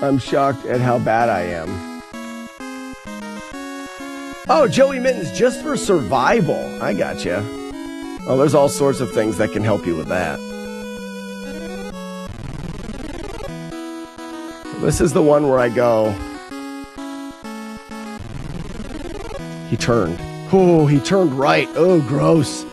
I'm shocked at how bad I am. Oh, Joey Mittens, just for survival. I gotcha. Oh, there's all sorts of things that can help you with that. This is the one where I go. He turned. Oh, he turned right. Oh, gross.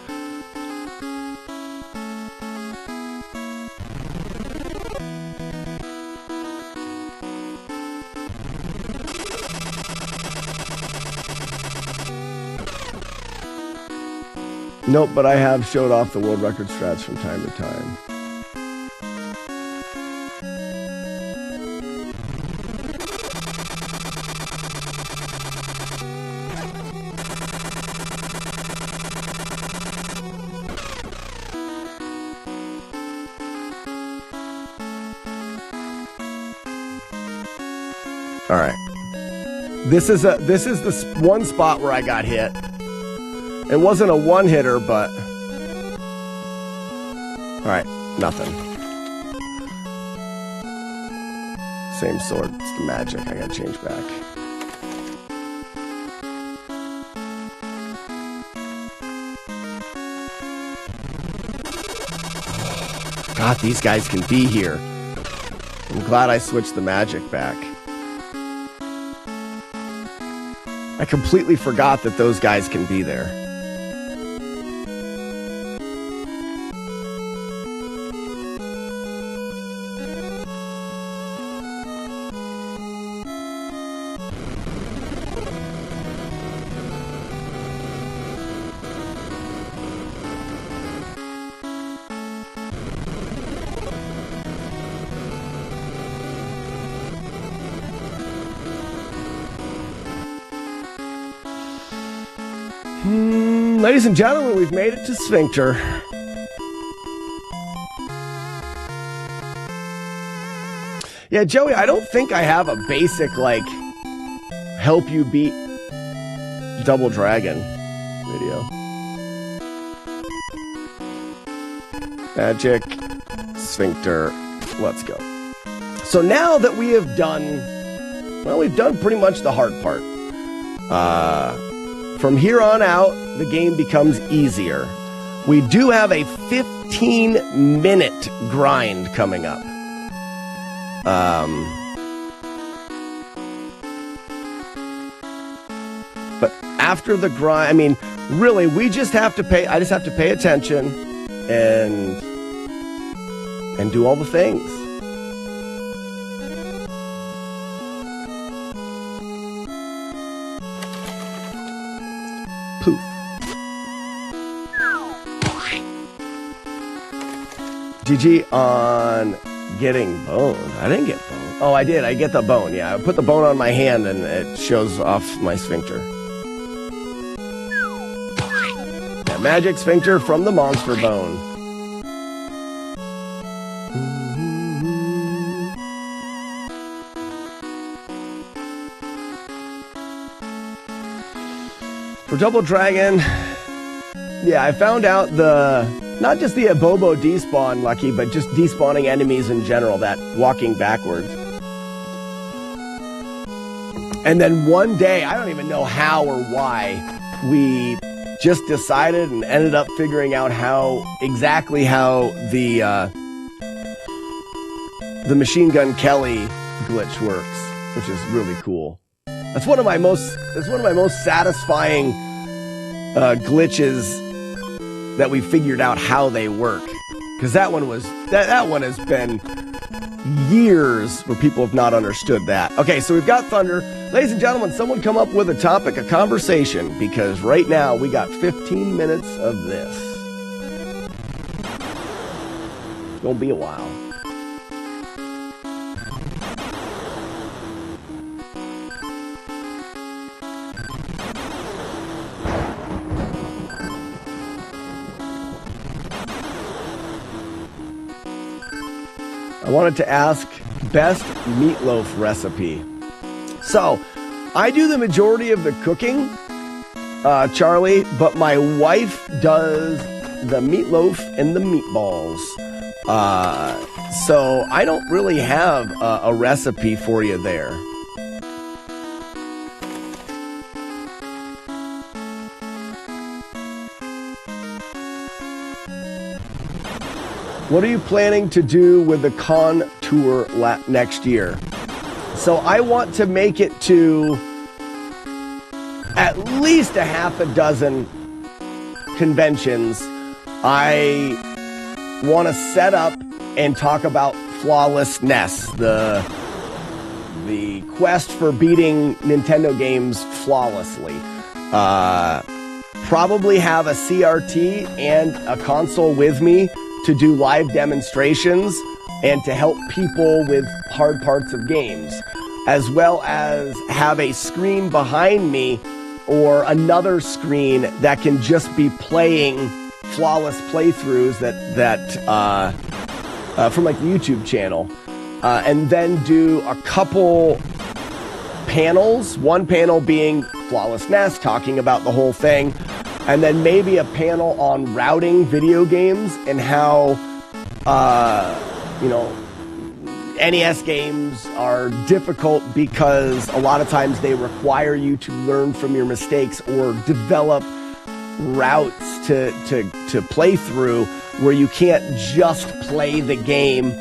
Nope, but I have showed off the world record strats from time to time. All right. This is the one spot where I got hit. It wasn't a one-hitter, but... All right, nothing. Same sword. It's the magic. I gotta change back. God, these guys can be here. I'm glad I switched the magic back. I completely forgot that those guys can be there. Ladies and gentlemen, we've made it to Sphincter. Yeah, Joey, I don't think I have a basic, like, help you beat Double Dragon video. Magic, Sphincter, let's go. So now that we have done, well, we've done pretty much the hard part. From here on out, the game becomes easier. We do have a 15-minute grind coming up. But after the grind, I mean, really, we just have to pay, I just have to pay attention and do all the things. Poof. GG on getting boned. I didn't get boned. Oh, I did. I get the bone. Yeah, I put the bone on my hand and it shows off my sphincter. Yeah, magic sphincter from the monster bone. For Double Dragon, yeah, I found out not just the Abobo despawn, Lucky, but just despawning enemies in general, that walking backwards. And then one day, I don't even know how or why, we just decided and ended up figuring out exactly how the Machine Gun Kelly glitch works, which is really cool. That's one of my most satisfying glitches that we figured out how they work. Because that one has been years where people have not understood that. Okay, so we've got Thunder. Ladies and gentlemen, someone come up with a topic, a conversation, because right now we got 15 minutes of this. It's gonna be a while. I wanted to ask best meatloaf recipe. So, I do the majority of the cooking, Charlie, but my wife does the meatloaf and the meatballs. So, I don't really have a recipe for you there. What are you planning to do with the con tour next year? So I want to make it to at least a half a dozen conventions. I want to set up and talk about Flawless NES, the quest for beating Nintendo games flawlessly. Probably have a CRT and a console with me to do live demonstrations and to help people with hard parts of games, as well as have a screen behind me or another screen that can just be playing flawless playthroughs that from like the YouTube channel, and then do a couple panels, one panel being Flawless NES, talking about the whole thing, and then maybe a panel on routing video games and how, NES games are difficult because a lot of times they require you to learn from your mistakes or develop routes to play through where you can't just play the game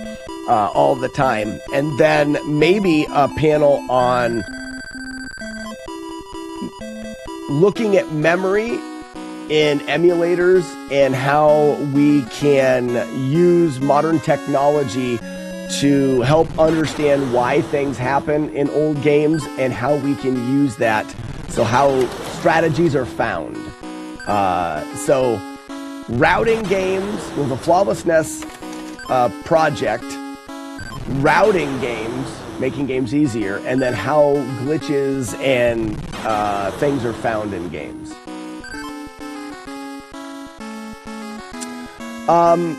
all the time. And then maybe a panel on looking at memory in emulators and how we can use modern technology to help understand why things happen in old games and how we can use that. So how strategies are found. So routing games with a Flawless NES project, routing games, making games easier, and then how glitches and things are found in games.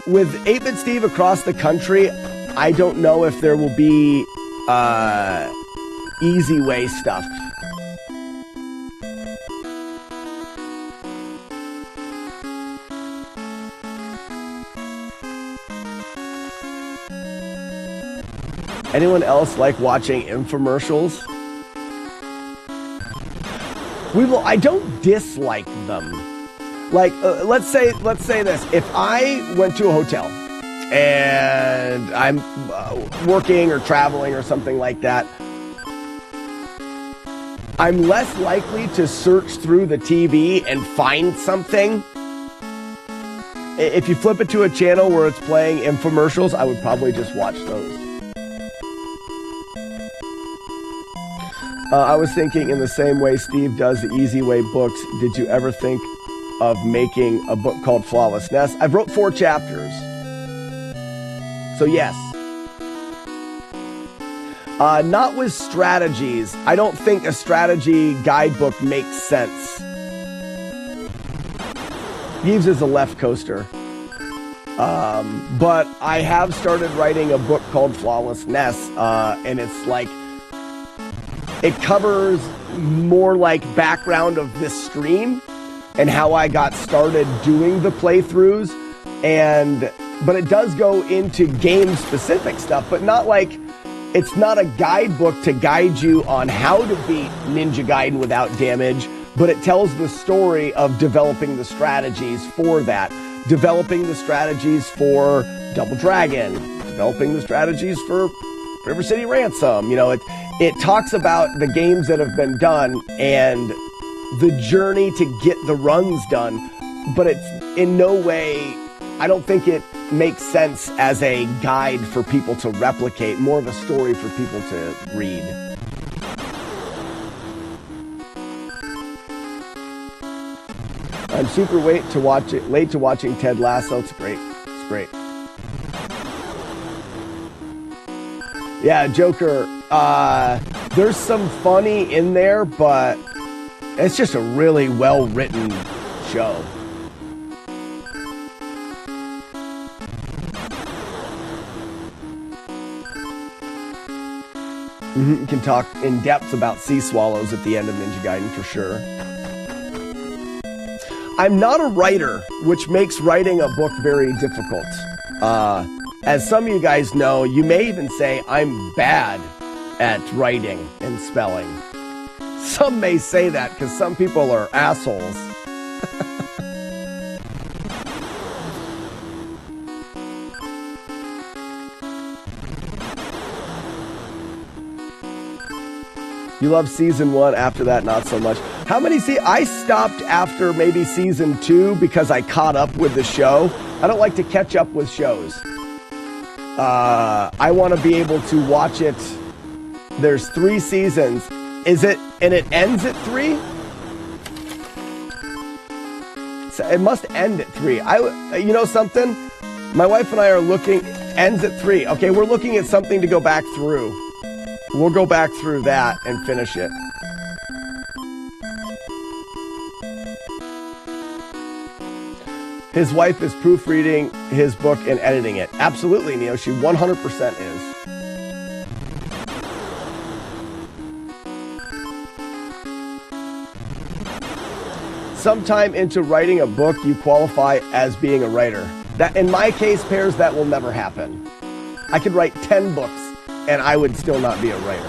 With 8-Bit Steve across the country, I don't know if there will be easy way stuff. Anyone else like watching infomercials? I don't dislike them. Like, let's say this. If I went to a hotel and I'm working or traveling or something like that, I'm less likely to search through the TV and find something. If you flip it to a channel where it's playing infomercials, I would probably just watch those. I was thinking in the same way Steve does the Easy Way books, did you ever think of making a book called Flawless NES? I've wrote 4 chapters. So yes. Not with strategies. I don't think a strategy guidebook makes sense. Yves is a left coaster. But I have started writing a book called Flawless NES, and it's like, it covers more like background of this stream and how I got started doing the playthroughs, but it does go into game specific stuff, but not like, it's not a guidebook to guide you on how to beat Ninja Gaiden without damage, but it tells the story of developing the strategies for that, developing the strategies for Double Dragon, developing the strategies for River City Ransom. It talks about the games that have been done and the journey to get the runs done, but it's in no way, I don't think it makes sense as a guide for people to replicate, more of a story for people to read. I'm super late to watching Ted Lasso. It's great. It's great. Yeah, Joker. There's some funny in there, but it's just a really well-written show. You can talk in depth about sea swallows at the end of Ninja Gaiden for sure. I'm not a writer, which makes writing a book very difficult. As some of you guys know, you may even say I'm bad at writing and spelling. Some may say that because some people are assholes. You love season 1, after that, not so much. How many I stopped after maybe season 2 because I caught up with the show. I don't like to catch up with shows. I want to be able to watch it. There's 3 seasons. And it ends at 3? So it must end at 3. You know something? My wife and I are looking, ends at 3. Okay, we're looking at something to go back through. We'll go back through that and finish it. His wife is proofreading his book and editing it. Absolutely, Neo. She 100% is. sometime into writing a book, you qualify as being a writer. That, in my case, Pears, that will never happen. I could write 10 books, and I would still not be a writer.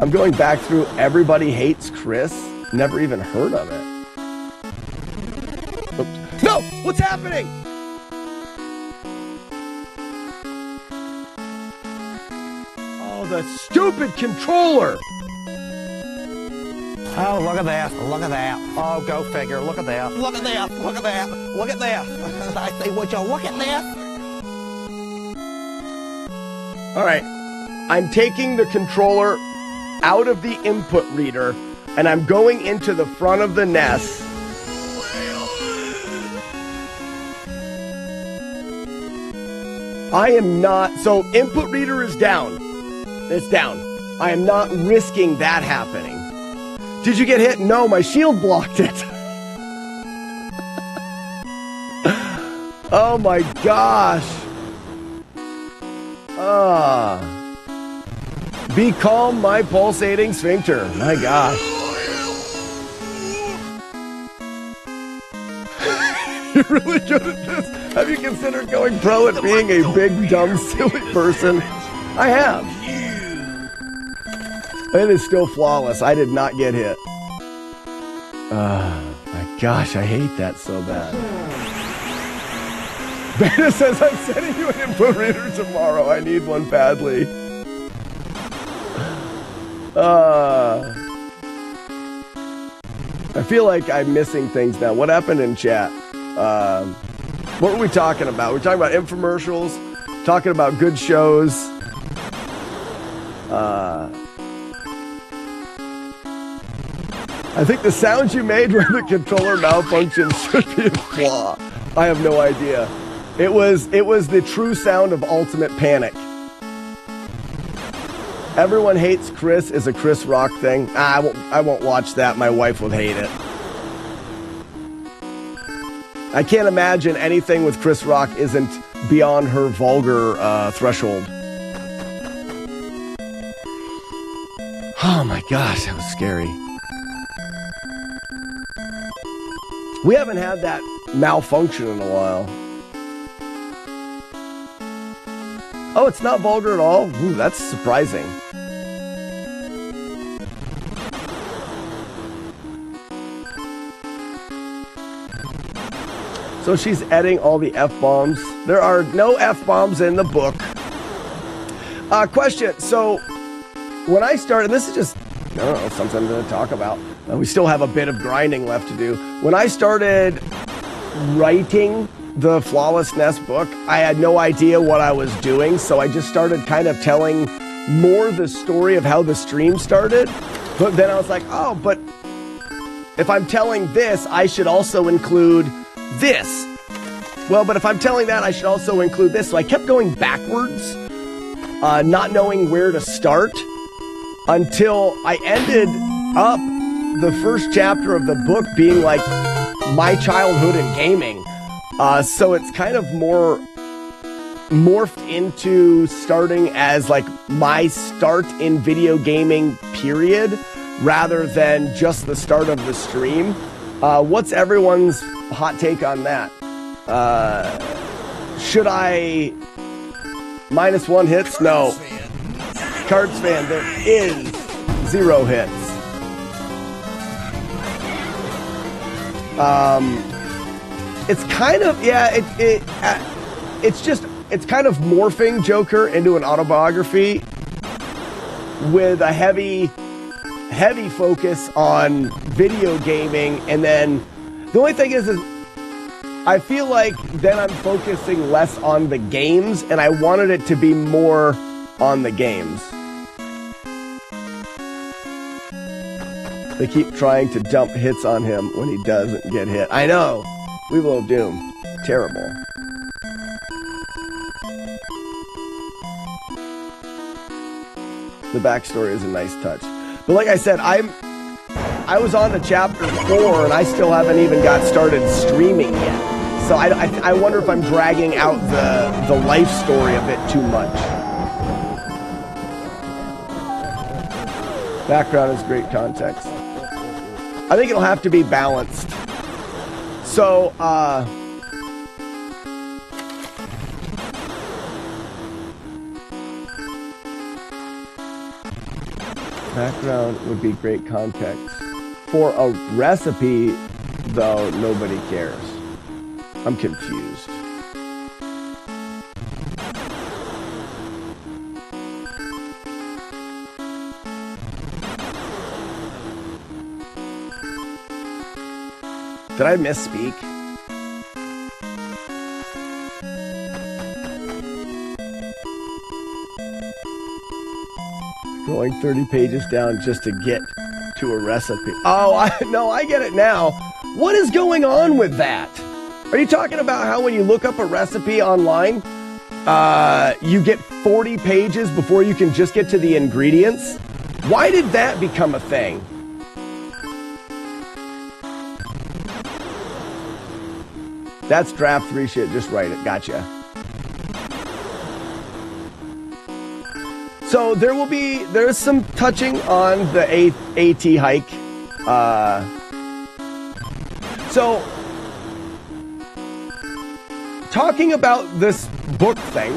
I'm going back through Everybody Hates Chris. Never even heard of it. Oops. No! What's happening? Oh, the stupid controller! Oh, look at that. Look at that. Oh, go figure. Look at that. Look at that. Look at that. Look at that. I say, would you look at that? All right. I'm taking the controller out of the input reader, and I'm going into the front of the NES. I am not... So, input reader is down. It's down. I am not risking that happening. Did you get hit? No, my shield blocked it. Oh my gosh. Be calm, my pulsating sphincter. My gosh. You're really good at this. Have you considered going pro at being a big, dumb, silly person? I have. It is still flawless. I did not get hit. My gosh, I hate that so bad. Beta says, I'm sending you an input reader tomorrow. I need one badly. I feel like I'm missing things now. What happened in chat? What were we talking about? We're talking about infomercials, talking about good shows. I think the sounds you made when the controller malfunctioned should be a flaw. I have no idea. It was the true sound of ultimate panic. Everyone Hates Chris is a Chris Rock thing. I won't watch that. My wife would hate it. I can't imagine anything with Chris Rock isn't beyond her vulgar threshold. Oh my gosh, that was scary. We haven't had that malfunction in a while. Oh, it's not vulgar at all? Ooh, that's surprising. So she's adding all the F-bombs. There are no F-bombs in the book. Question. So when I started, this is just, I don't know, something to talk about. We still have a bit of grinding left to do. When I started writing the Flawless NES book, I had no idea what I was doing, so I just started kind of telling more the story of how the stream started. But then I was like, oh, but if I'm telling this, I should also include this. Well, but if I'm telling that, I should also include this. So I kept going backwards, not knowing where to start, until I ended up the first chapter of the book being like my childhood in gaming. So it's kind of more morphed into starting as like my start in video gaming period rather than just the start of the stream. What's everyone's hot take on that? Should I -1 hits? No. Cards fan, there is 0 hits. It's kind of, yeah, it's kind of morphing Joker into an autobiography with a heavy focus on video gaming, and then the only thing is I feel like then I'm focusing less on the games, and I wanted it to be more on the games. They keep trying to dump hits on him when he doesn't get hit. I know! Weevil of Doom. Terrible. The backstory is a nice touch. But like I said, I was on to chapter 4 and I still haven't even got started streaming yet. So I wonder if I'm dragging out the life story a bit too much. Background is great context. I think it'll have to be balanced. So, background would be great context. For a recipe, though, nobody cares. I'm confused. Did I misspeak? Going 30 pages down just to get to a recipe. Oh, I get it now. What is going on with that? Are you talking about how when you look up a recipe online, you get 40 pages before you can just get to the ingredients? Why did that become a thing? That's draft 3 shit. Just write it. Gotcha. So there's some touching on the AT hike. So talking about this book thing,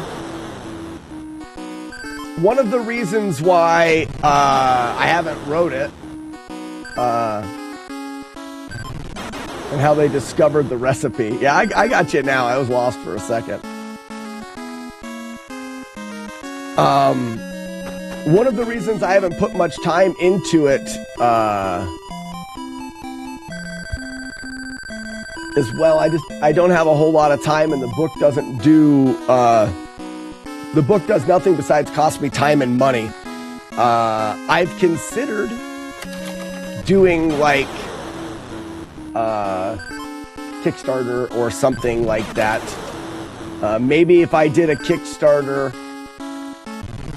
one of the reasons why I haven't wrote it, and how they discovered the recipe. Yeah, I got you now. I was lost for a second. One of the reasons I haven't put much time into it as well, I don't have a whole lot of time, and the book doesn't do the book does nothing besides cost me time and money. I've considered doing like Kickstarter or something like that. Maybe if I did a Kickstarter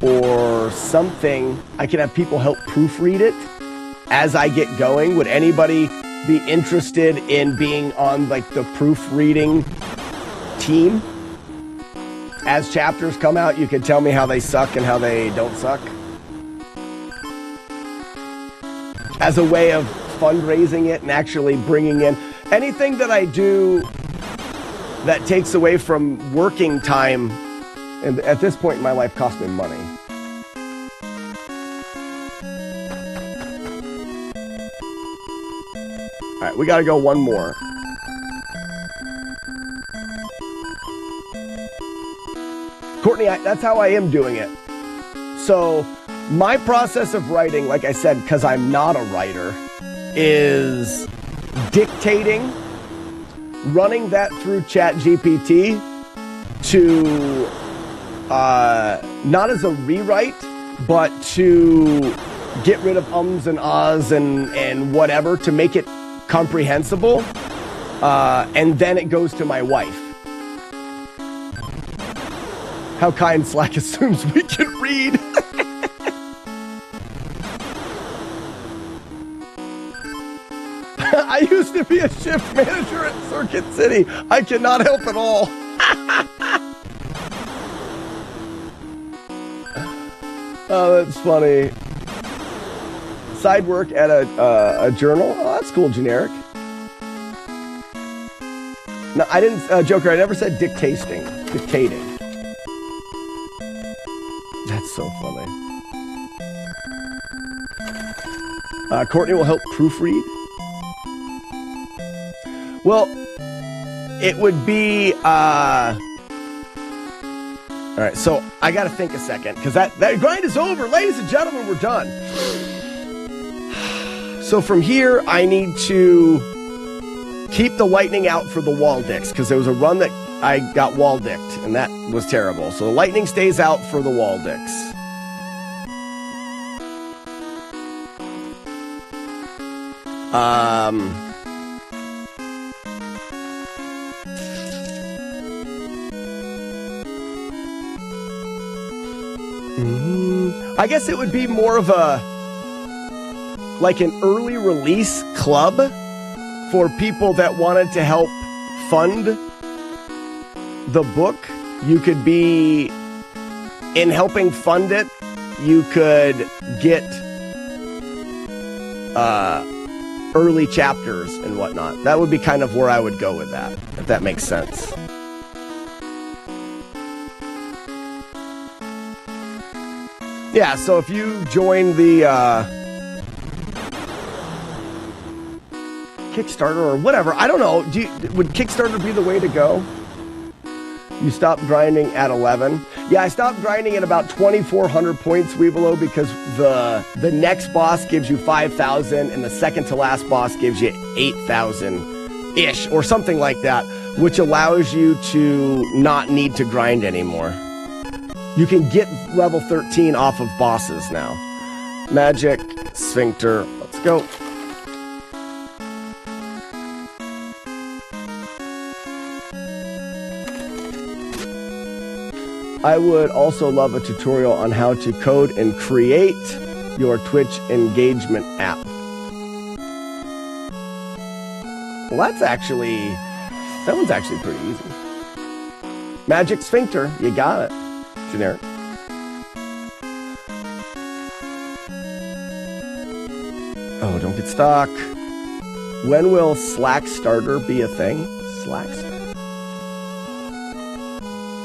or something, I could have people help proofread it as I get going. Would anybody be interested in being on like the proofreading team? As chapters come out, you can tell me how they suck and how they don't suck. As a way of fundraising it and actually bringing in anything that I do that takes away from working time, and at this point in my life costs me money. All right, we got to go one more. Courtney, that's how I am doing it. So my process of writing, like I said, because I'm not a writer, is dictating, running that through ChatGPT to not as a rewrite, but to get rid of ums and ahs and whatever to make it comprehensible, and then it goes to my wife. How kind Slack assumes we can read. I used to be a shift manager at Circuit City. I cannot help at all. Oh, that's funny. Side work at a journal. Oh, that's cool, generic. No, I didn't, Joker, I never said dictating. That's so funny. Courtney will help proofread. Well, it would be, all right, so I got to think a second, because that grind is over. Ladies and gentlemen, we're done. So from here, I need to keep the lightning out for the wall dicks, because there was a run that I got wall dicked, and that was terrible. So the lightning stays out for the wall dicks. I guess it would be more of like an early release club for people that wanted to help fund the book. You could be in helping fund it. You could get early chapters and whatnot. That would be kind of where I would go with that, if that makes sense. Yeah, so if you join the Kickstarter or whatever, I don't know, would Kickstarter be the way to go? You stopped grinding at 11. Yeah, I stopped grinding at about 2,400 points, Weevilo, because the next boss gives you 5,000 and the second to last boss gives you 8,000-ish or something like that, which allows you to not need to grind anymore. You can get level 13 off of bosses now. Magic, Sphincter, let's go. I would also love a tutorial on how to code and create your Twitch engagement app. Well, that one's actually pretty easy. Magic Sphincter, you got it. Generic. Oh, don't get stuck. When will Slack Starter be a thing? Slack Starter.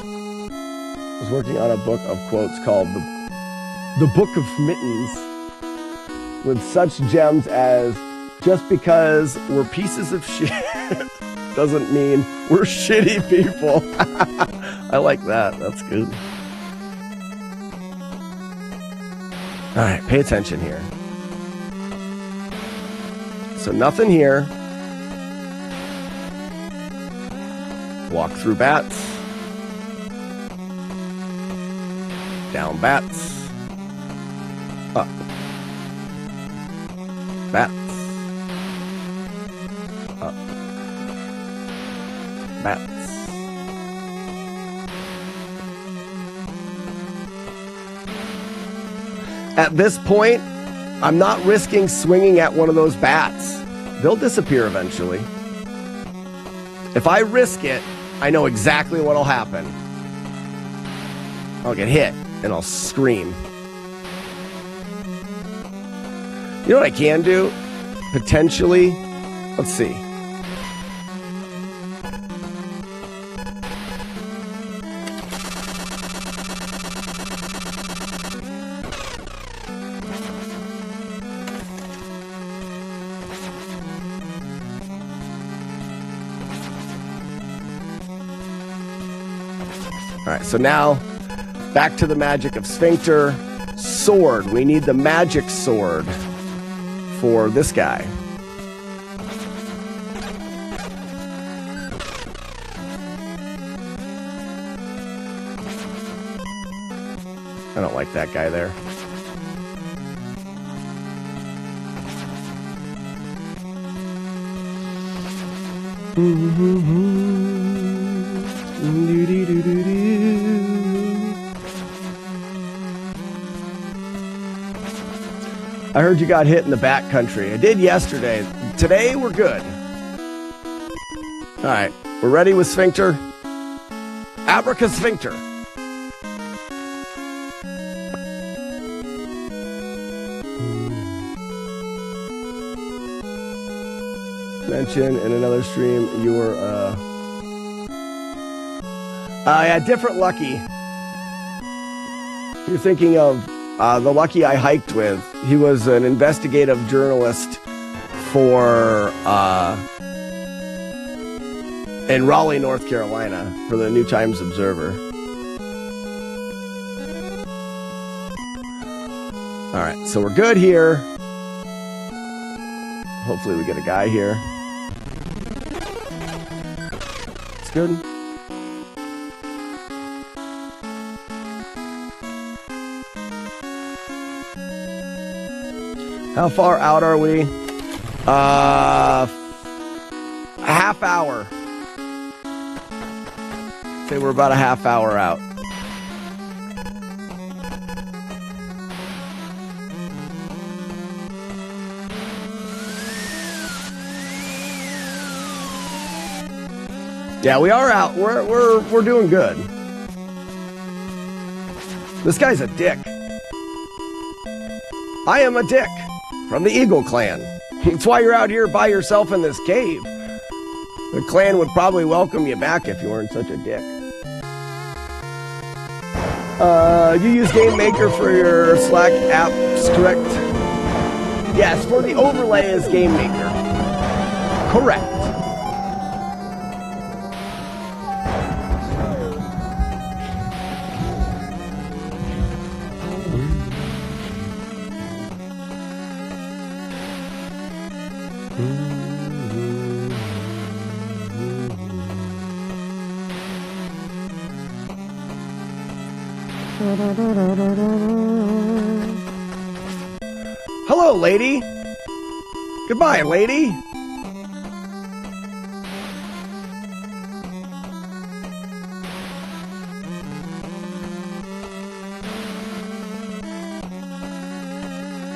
I was working on a book of quotes called The Book of Mittens, with such gems as, just because we're pieces of shit doesn't mean we're shitty people. I like that. That's good. All right, pay attention here. So nothing here. Walk through bats. Down bats. Up. Bats. Up. Bats. At this point, I'm not risking swinging at one of those bats. They'll disappear eventually. If I risk it, I know exactly what'll happen. I'll get hit, and I'll scream. You know what I can do? Potentially, let's see. Alright, so now, back to the magic of Sphincter. Sword. We need the magic sword for this guy. I don't like that guy there. I heard you got hit in the back country. I did yesterday. Today, we're good. All right, we're ready with Sphincter. Abraca Sphincter. Mention in another stream you were yeah, different Lucky. You're thinking of the Lucky I hiked with. He was an investigative journalist for in Raleigh, North Carolina, for the New Times Observer. All right, so we're good here. Hopefully we get a guy here. It's good. How far out are we? A half hour. Say we're about a half hour out. Yeah, we are out. We're doing good. This guy's a dick. I am a dick. from the Eagle clan. That's why you're out here by yourself in this cave. The clan would probably welcome you back if you weren't such a dick. You use Game Maker for your Slack app script? Yes, for the overlay is Game Maker. Correct. Hello, lady. Goodbye, lady.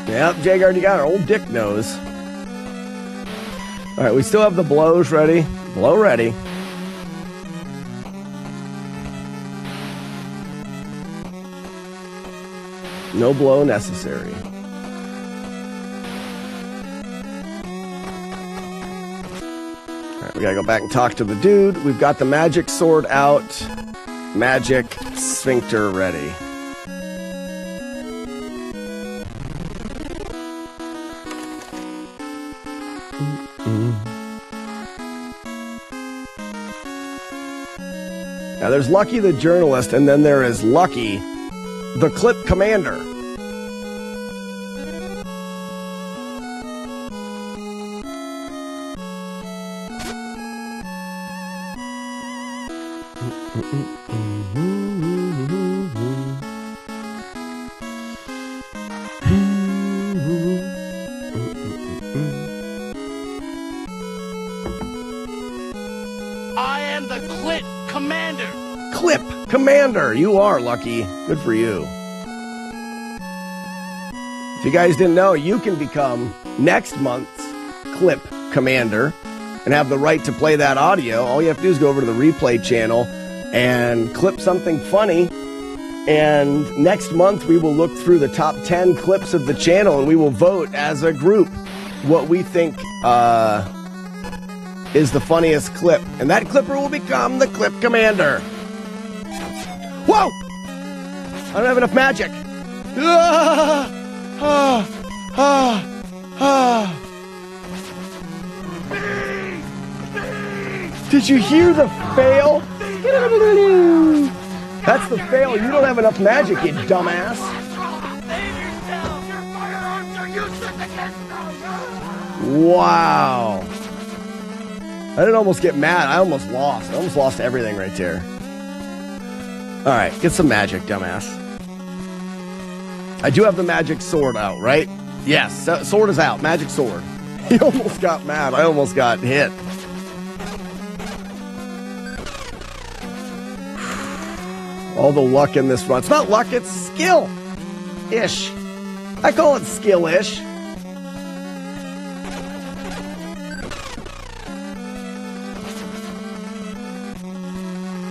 Yep, Jagard, you got our old dick nose. All right, we still have the blows ready. Blow ready. No blow necessary. Alright, we gotta go back and talk to the dude. We've got the magic sword out. Magic sphincter ready. Now there's Lucky the journalist, and then there is Lucky the clip commander. I am the clip commander. Clip commander, you are Lucky. Good for you. If you guys didn't know, you can become next month's clip commander and have the right to play that audio. All you have to do is go over to the replay channel and clip something funny. And next month we will look through the top 10 clips of the channel and we will vote as a group what we think is the funniest clip. And that clipper will become the clip commander. Whoa! I don't have enough magic. Did you hear the fail? That's the fail. You don't have enough magic, you dumbass. Wow. I didn't almost get mad. I almost lost. I almost lost everything right there. All right, get some magic, dumbass. I do have the magic sword out, right? Yes, sword is out. Magic sword. He almost got mad. I almost got hit. All the luck in this run. It's not luck, it's skill-ish. I call it skill-ish.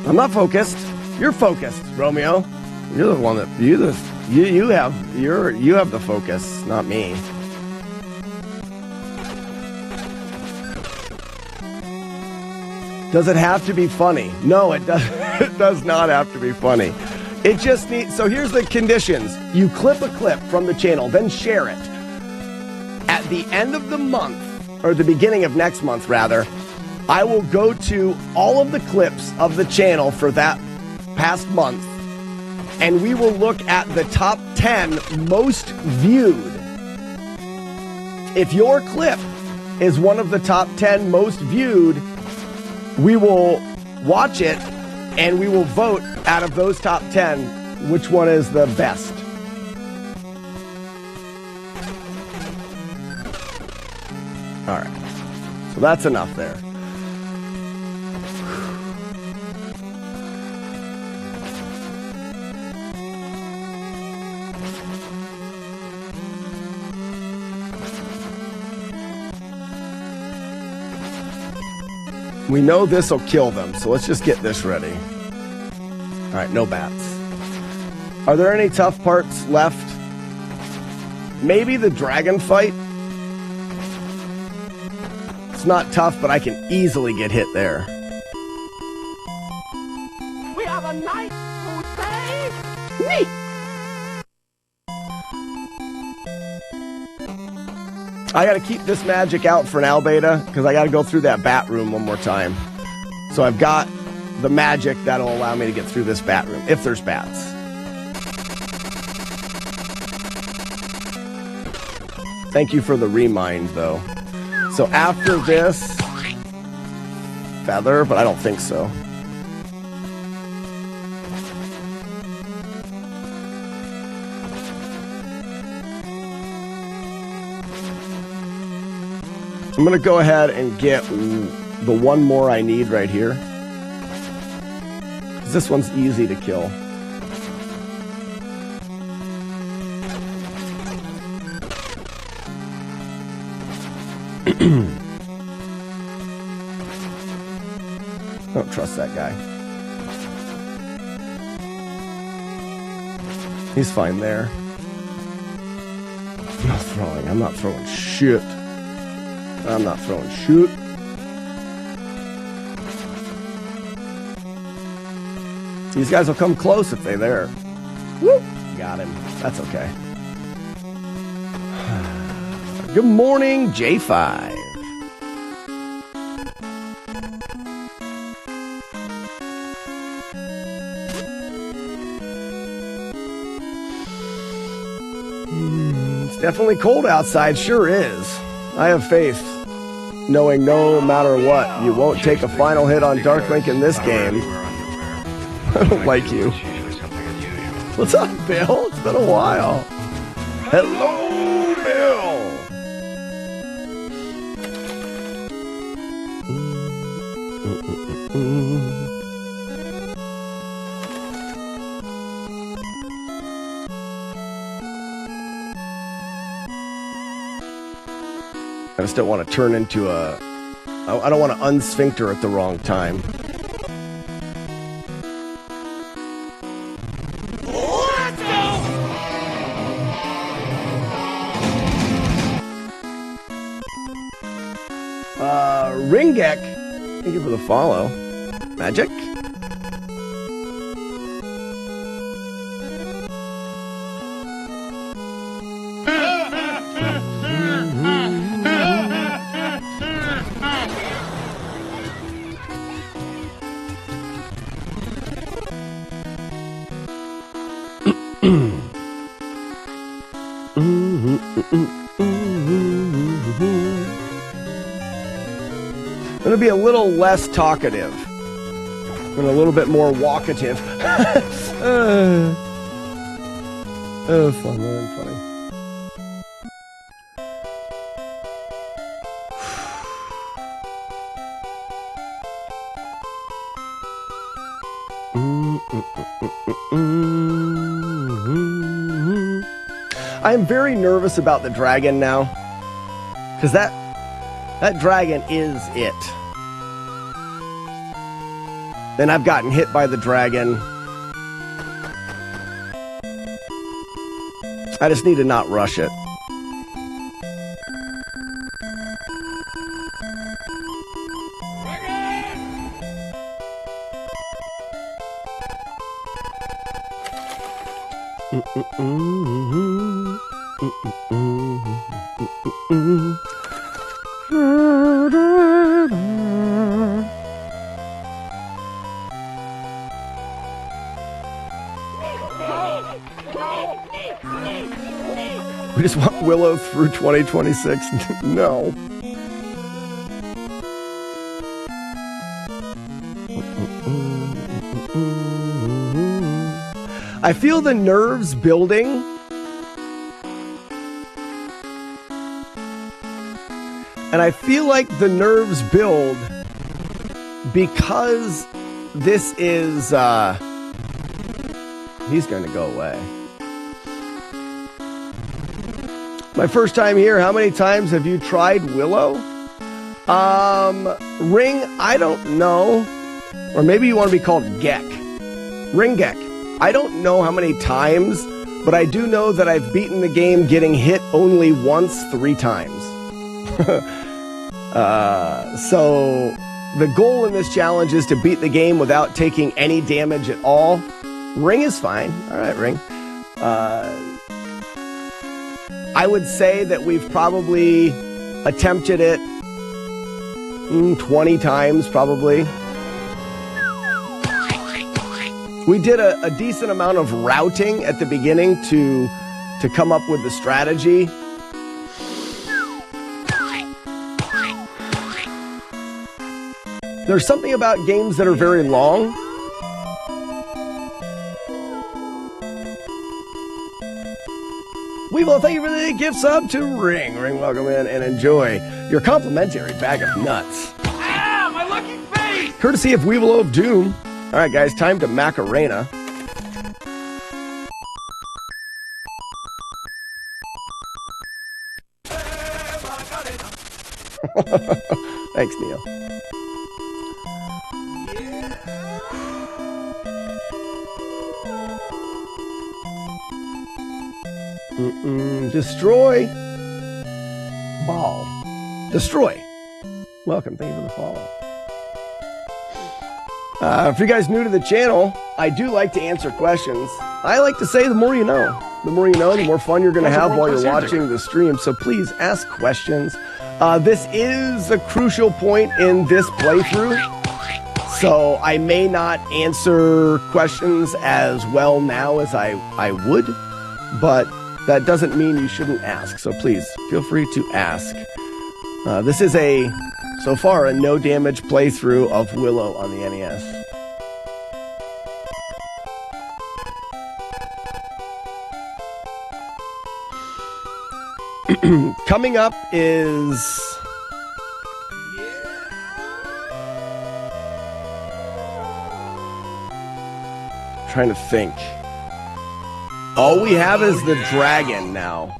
I'm not focused. You're focused, Romeo. You're the one that you have the focus, not me. Does it have to be funny? No, it does. It does not have to be funny. It just needs. So here's the conditions. You clip a clip from the channel, then share it. At the end of the month, or the beginning of next month, rather, I will go to all of the clips of the channel for that past month, and we will look at the top 10 most viewed. If your clip is one of the top 10 most viewed, we will watch it and we will vote out of those top 10 which one is the best. All right, so that's enough there. We know this will kill them, so let's just get this ready. All right, no bats. Are there any tough parts left? Maybe the dragon fight It's not tough, but I can easily get hit there. We have a nice food day. Neat. I gotta keep this magic out for now, Beta, because I gotta go through that bat room one more time. So I've got the magic that'll allow me to get through this bat room, if there's bats. Thank you for the remind, though. So after this... Feather, but I don't think so. I'm going to go ahead and get the one more I need right here. This one's easy to kill. Don't trust that guy. He's fine there. I'm not throwing shit. I'm not throwing shit. These guys will come close if they're there. Whoop! Got him. That's okay. Good morning, J5. It's definitely cold outside. Sure is. I have faith, knowing no matter what, you won't take a final hit on Dark Link in this game. I don't like you. What's up, Bill? It's been a while. Hello, Bill. I just don't want to turn into a... I don't want to unsphincter at the wrong time. Let's go! Ringek, thank you for the follow. Magic? I'm gonna be a little less talkative and a little bit more walkative. Fun, funny. I'm very nervous about the dragon now, because that dragon is it. Then I've gotten hit by the dragon. I just need to not rush it. We just want Willow through 2026. No. I feel the nerves building. And I feel like the nerves build because this is, he's going to go away. My first time here. How many times have you tried Willow? Ring, I don't know. Or maybe you want to be called Gek. Ring Gek. I don't know how many times, but I do know that I've beaten the game getting hit only once 3 times. So the goal in this challenge is to beat the game without taking any damage at all. Ring is fine. All right, Ring. I would say that we've probably attempted it 20 times, probably. We did a decent amount of routing at the beginning to come up with the strategy. There's something about games that are very long. We will thank you for the gift sub to Ring. Ring, welcome in and enjoy your complimentary bag of nuts. Ah, my lucky face! Courtesy of Willow of Doom. All right, guys, time to Macarena. Thanks, Neil. Destroy ball. Destroy. Welcome. Thank you for the follow. If you guys new to the channel, I do like to answer questions. I like to say the more you know. The more you know, the more fun you're going to have while you're watching the stream. So please ask questions. This is a crucial point in this playthrough. So I may not answer questions as well now as I would. But that doesn't mean you shouldn't ask. So please feel free to ask. This is so far, a no damage playthrough of Willow on the NES. Coming up is... trying to think. All we have is the dragon now.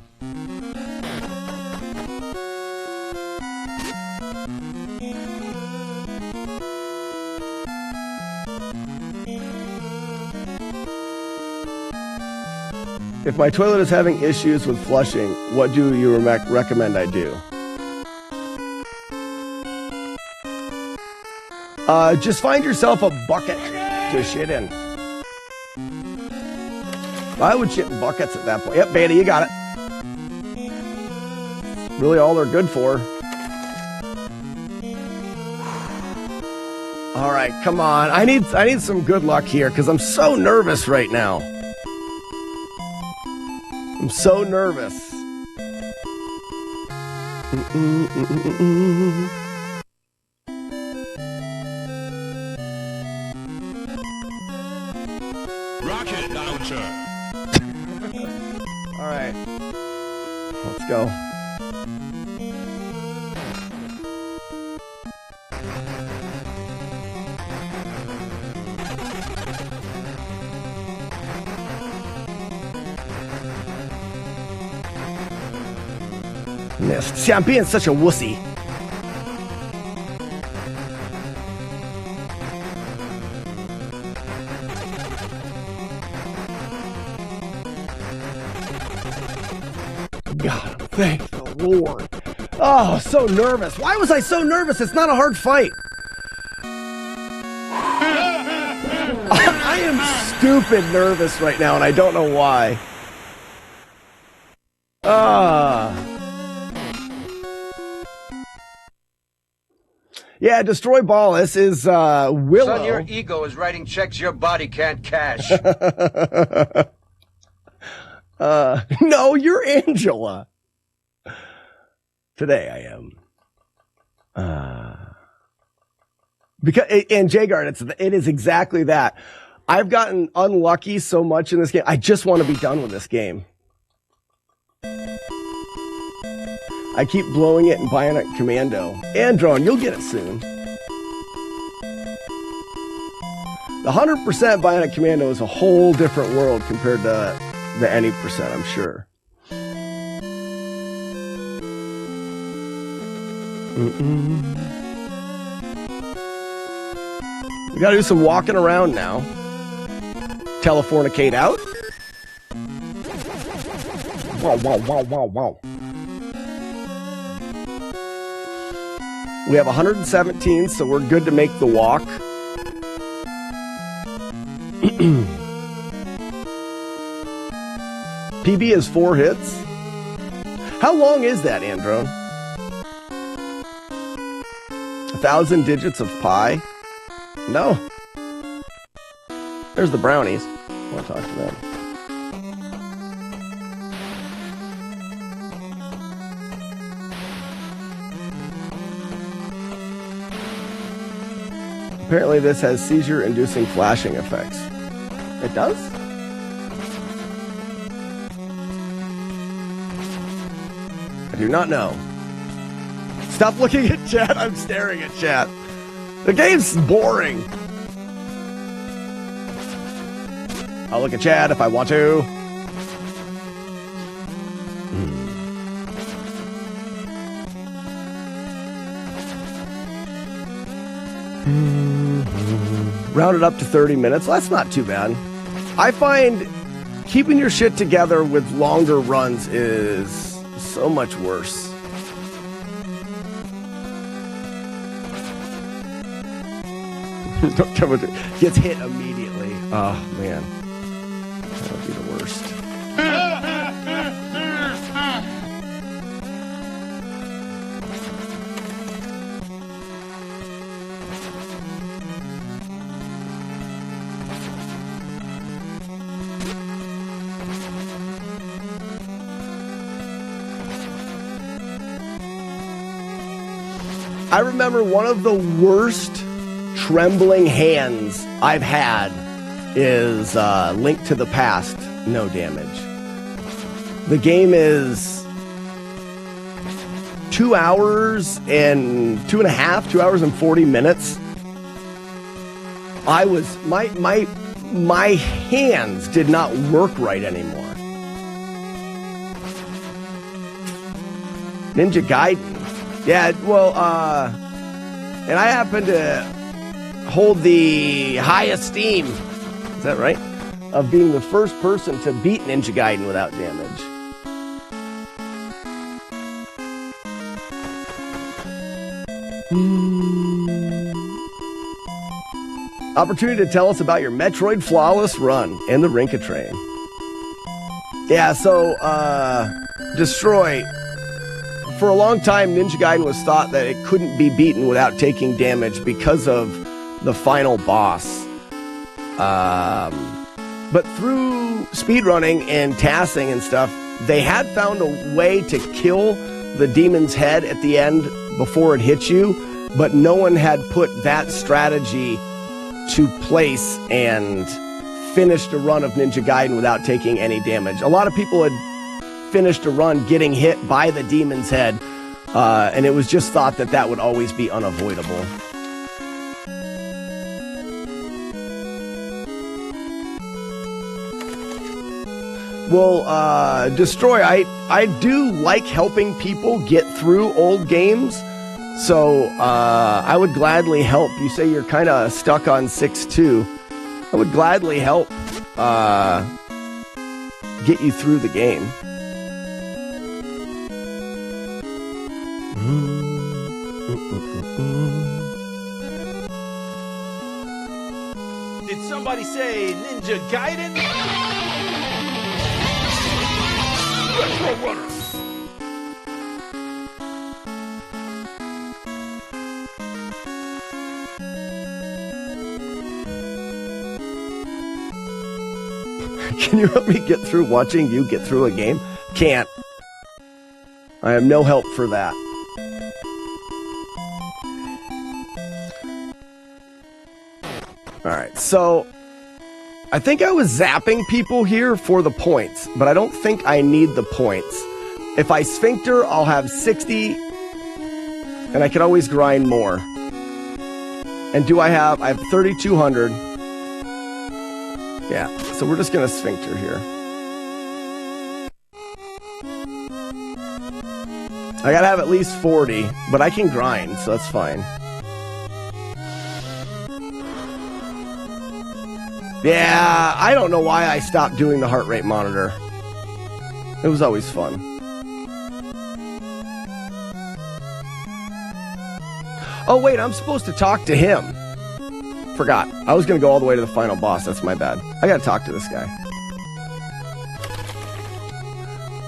If my toilet is having issues with flushing, what do you recommend I do? Just find yourself a bucket to shit in. I would shit in buckets at that point. Yep, Beta, you got it. Really all they're good for. All right, come on. I need some good luck here because I'm so nervous right now. I'm so nervous. Rocket launcher. All right. Let's go. Missed. See, I'm being such a wussy. God, thank the Lord. Oh, so nervous. Why was I so nervous? It's not a hard fight. I am stupid nervous right now, and I don't know why. Yeah, Destroy Ball. This is Willow. Son, your ego is writing checks your body can't cash. No, you're Angela. Today I am. Because and Jagard, it is exactly that. I've gotten unlucky so much in this game. I just want to be done with this game. I keep blowing it in Bionic Commando. And Drone, you'll get it soon. The 100% Bionic Commando is a whole different world compared to the any percent, I'm sure. We gotta do some walking around now. Telefornicate out. Wow, wow, wow, wow, wow. We have 117, so we're good to make the walk. PB is 4 hits. How long is that, Androne? 1,000 digits of pi? No. There's the brownies. I want to talk to them. Apparently this has seizure-inducing flashing effects. It does? I do not know. Stop looking at chat. I'm staring at chat. The game's boring. I'll look at chat if I want to. Round it up to 30 minutes. That's not too bad. I find keeping your shit together with longer runs is so much worse. Don't tell me gets hit immediately. Oh man, that would be the worst. I remember one of the worst trembling hands I've had is Link to the Past, no damage. The game is 2 hours and 2.5, 2 hours and 40 minutes. My hands did not work right anymore. Ninja Gaiden. Yeah, well, and I happen to hold the high esteem, is that right, of being the first person to beat Ninja Gaiden without damage. Opportunity to tell us about your Metroid Flawless run and the Rinka train. Yeah, so, Destroy. For a long time, Ninja Gaiden was thought that it couldn't be beaten without taking damage because of the final boss. But through speedrunning and tassing and stuff, they had found a way to kill the demon's head at the end before it hits you, but no one had put that strategy to place and finished a run of Ninja Gaiden without taking any damage. A lot of people had finished a run getting hit by the demon's head, and it was just thought that that would always be unavoidable. Well, Destroy, I do like helping people get through old games, so I would gladly help. You say you're kind of stuck on 6-2. I would gladly help get you through the game. Did somebody say Ninja Gaiden? Retro Runner. Can you help me get through watching you get through a game? Can't. I have no help for that. Alright, so I think I was zapping people here for the points, but I don't think I need the points. If I sphincter, I'll have 60, and I can always grind more. And I have 3,200. Yeah, so we're just gonna sphincter here. I gotta have at least 40, but I can grind, so that's fine. Yeah, I don't know why I stopped doing the heart rate monitor. It was always fun. Oh, wait, I'm supposed to talk to him. Forgot. I was going to go all the way to the final boss. That's my bad. I got to talk to this guy.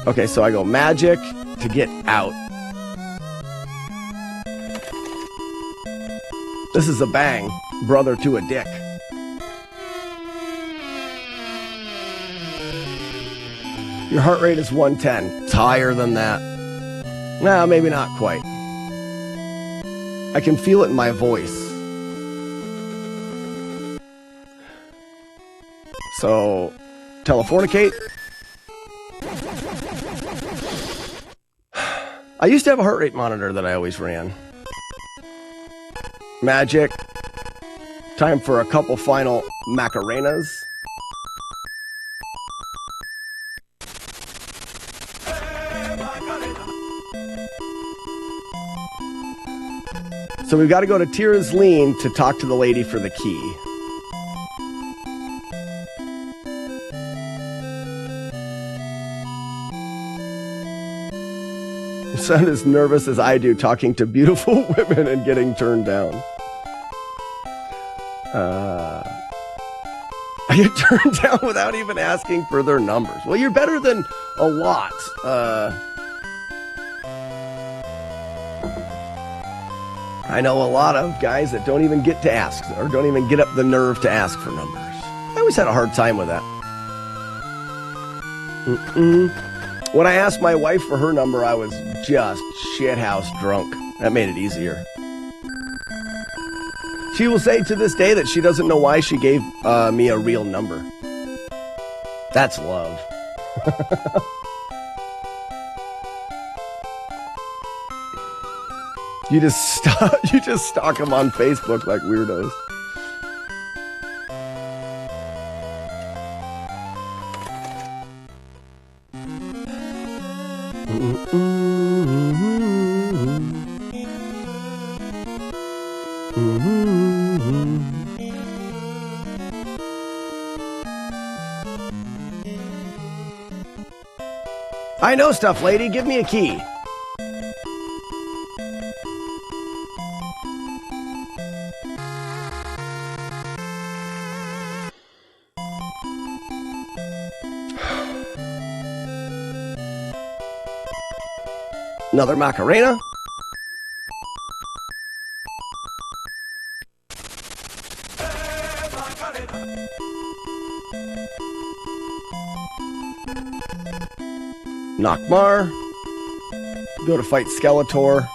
Okay, so I go magic to get out. This is a bang, brother to a dick. Your heart rate is 110. It's higher than that. Nah, maybe not quite. I can feel it in my voice. So, telefornicate. I used to have a heart rate monitor that I always ran. Magic. Time for a couple final Macarenas. So we've got to go to Tira's Lean to talk to the lady for the key. You sound as nervous as I do talking to beautiful women and getting turned down. I get turned down without even asking for their numbers. Well, you're better than a lot. I know a lot of guys that don't even get to ask, or don't even get up the nerve to ask for numbers. I always had a hard time with that. When I asked my wife for her number, I was just shithouse drunk. That made it easier. She will say to this day that she doesn't know why she gave me a real number. That's love. You just stalk them on Facebook like weirdos. I know stuff, lady. Give me a key. Another Macarena. Nockmar. Go to fight Skeletor.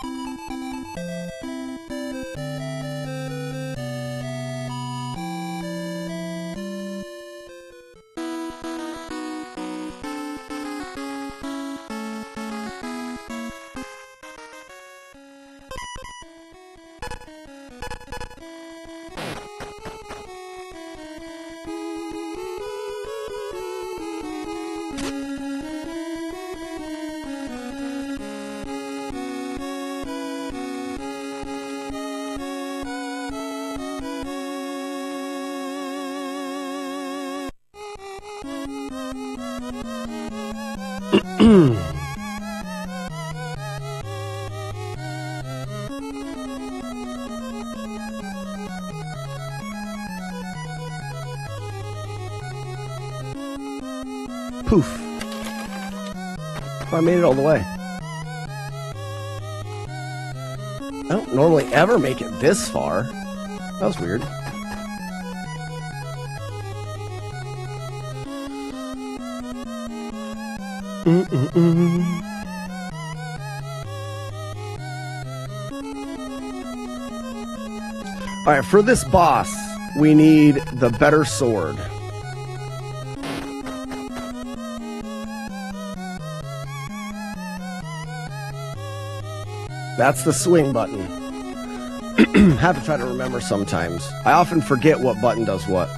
Poof. Oh, I made it all the way. I don't normally ever make it this far. That was weird. Alright, for this boss, we need the better sword. That's the swing button. Have to try to remember sometimes. I often forget what button does what.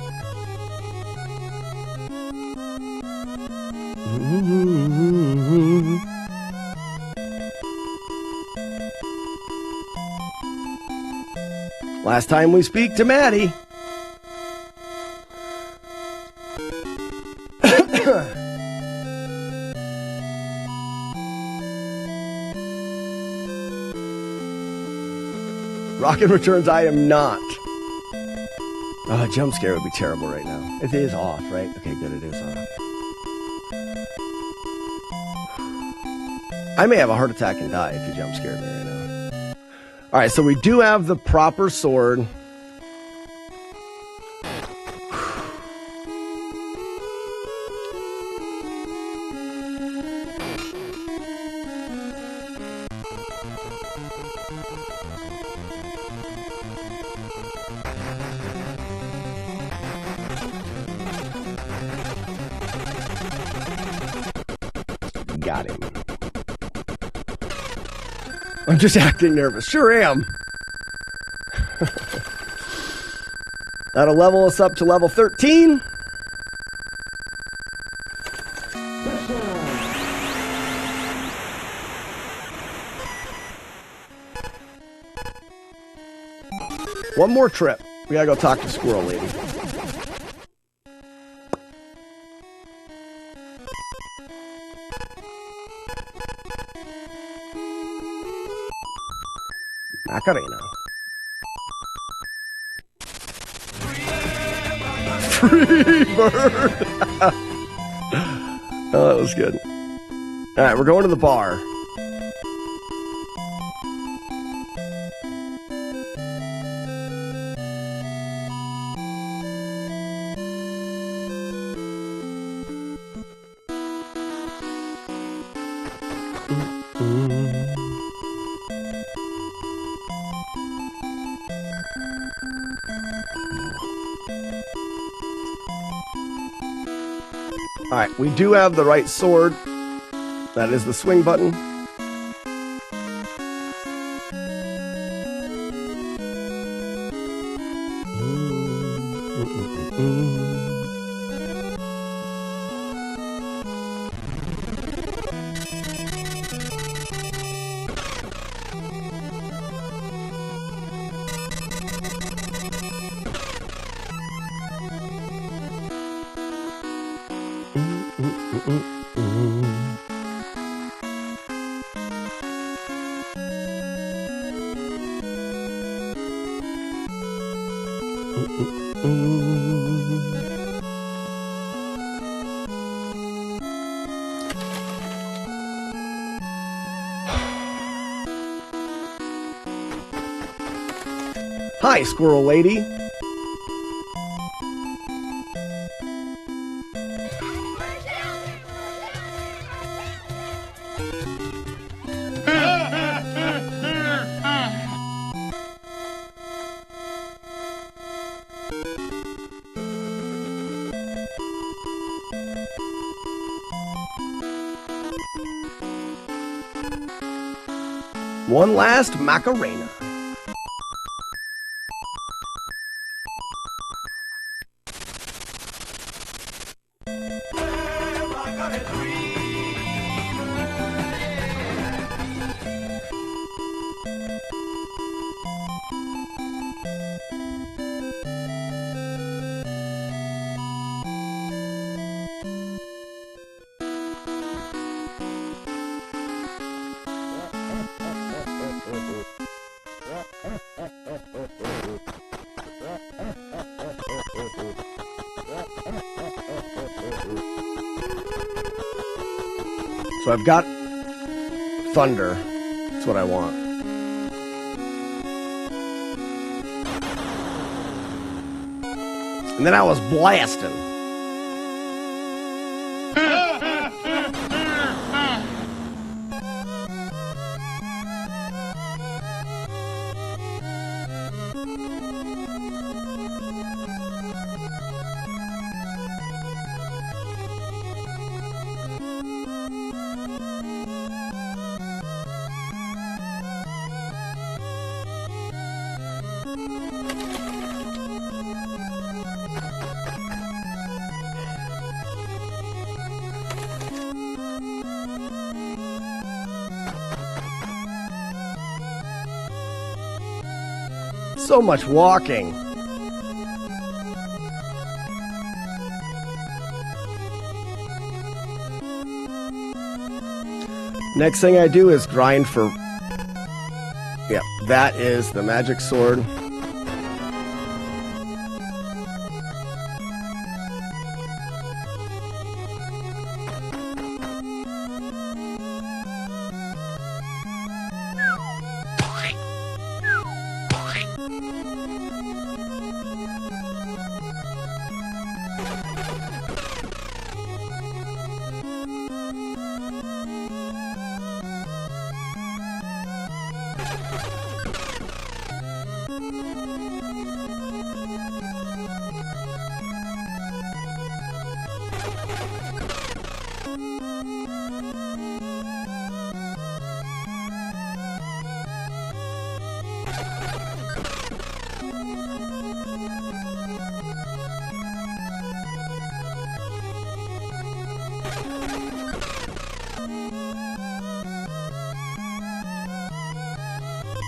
Last time we speak to Maddie. Rocket Returns, I am not. Oh, a jump scare would be terrible right now. It is off, right? Okay, good, it is off. I may have a heart attack and die if you jump scared me right now. Alright, so we do have the proper sword. Got him. I'm just acting nervous. Sure am. That'll level us up to level 13. One more trip. We gotta go talk to Squirrel Lady. Macarena. Free bird! Oh, that was good. Alright, we're going to the bar. Alright, we do have the right sword. That is the swing button. Hi, Squirrel Lady. One last Macarena. So I've got thunder. That's what I want. And then I was blasting. So much walking. Next thing I do is grind for Yep, that is the magic sword.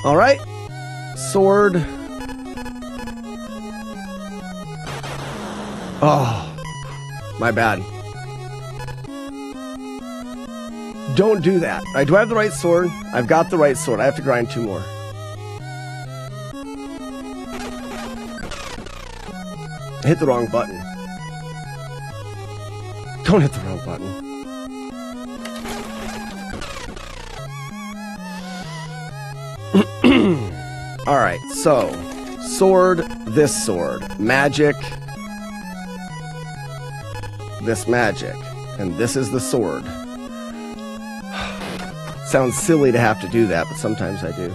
All right, sword. Oh, my bad. Don't do that. All right, do I have the right sword? I've got the right sword. I have to grind 2 more. I hit the wrong button. Don't hit the wrong button. All right, so sword, this sword, magic, this magic, and this is the sword. Sounds silly to have to do that, but sometimes I do.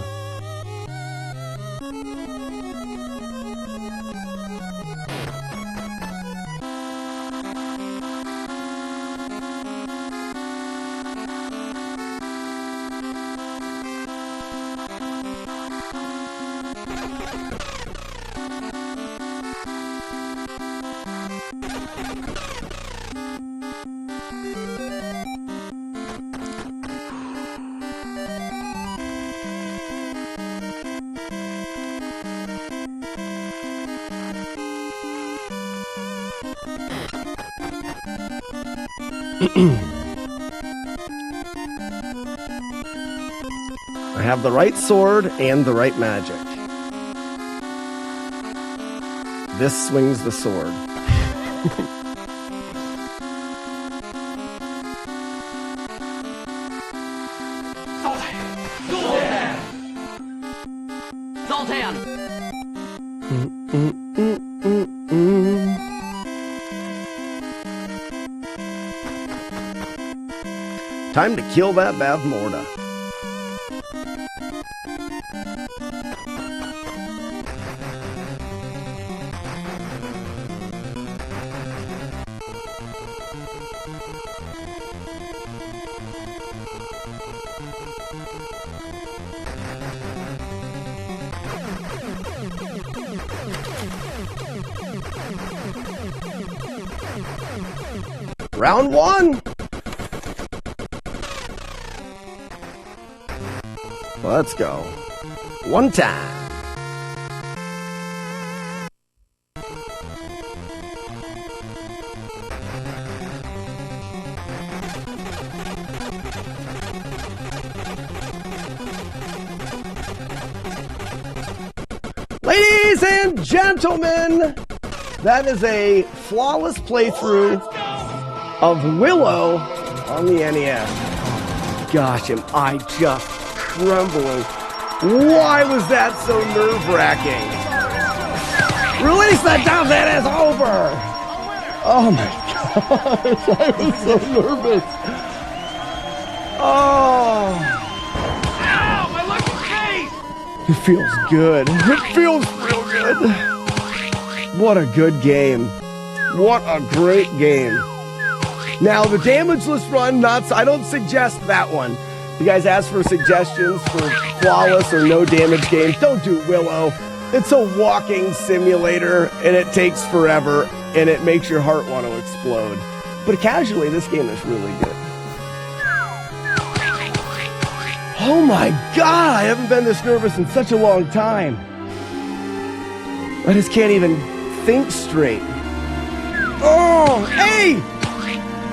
I have the right sword and the right magic. This swings the sword. Time to kill that Bavmorda. Round 1. Let's go. One time. Ladies and gentlemen, that is a flawless playthrough of Willow on the NES. Gosh, am I just trembling. Why was that so nerve-wracking? Release the Dolphin, it's over! Oh my gosh, I was so nervous. Oh. Ow, my lucky face! It feels good. It feels real good. What a good game. What a great game. Now, the damageless run, I don't suggest that one. You guys ask for suggestions for flawless or no damage games. Don't do Willow. It's a walking simulator, and it takes forever, and it makes your heart want to explode. But casually, this game is really good. Oh my God, I haven't been this nervous in such a long time. I just can't even think straight. Oh, hey!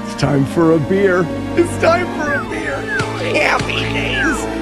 It's time for a beer. It's time for a beer. Happy days.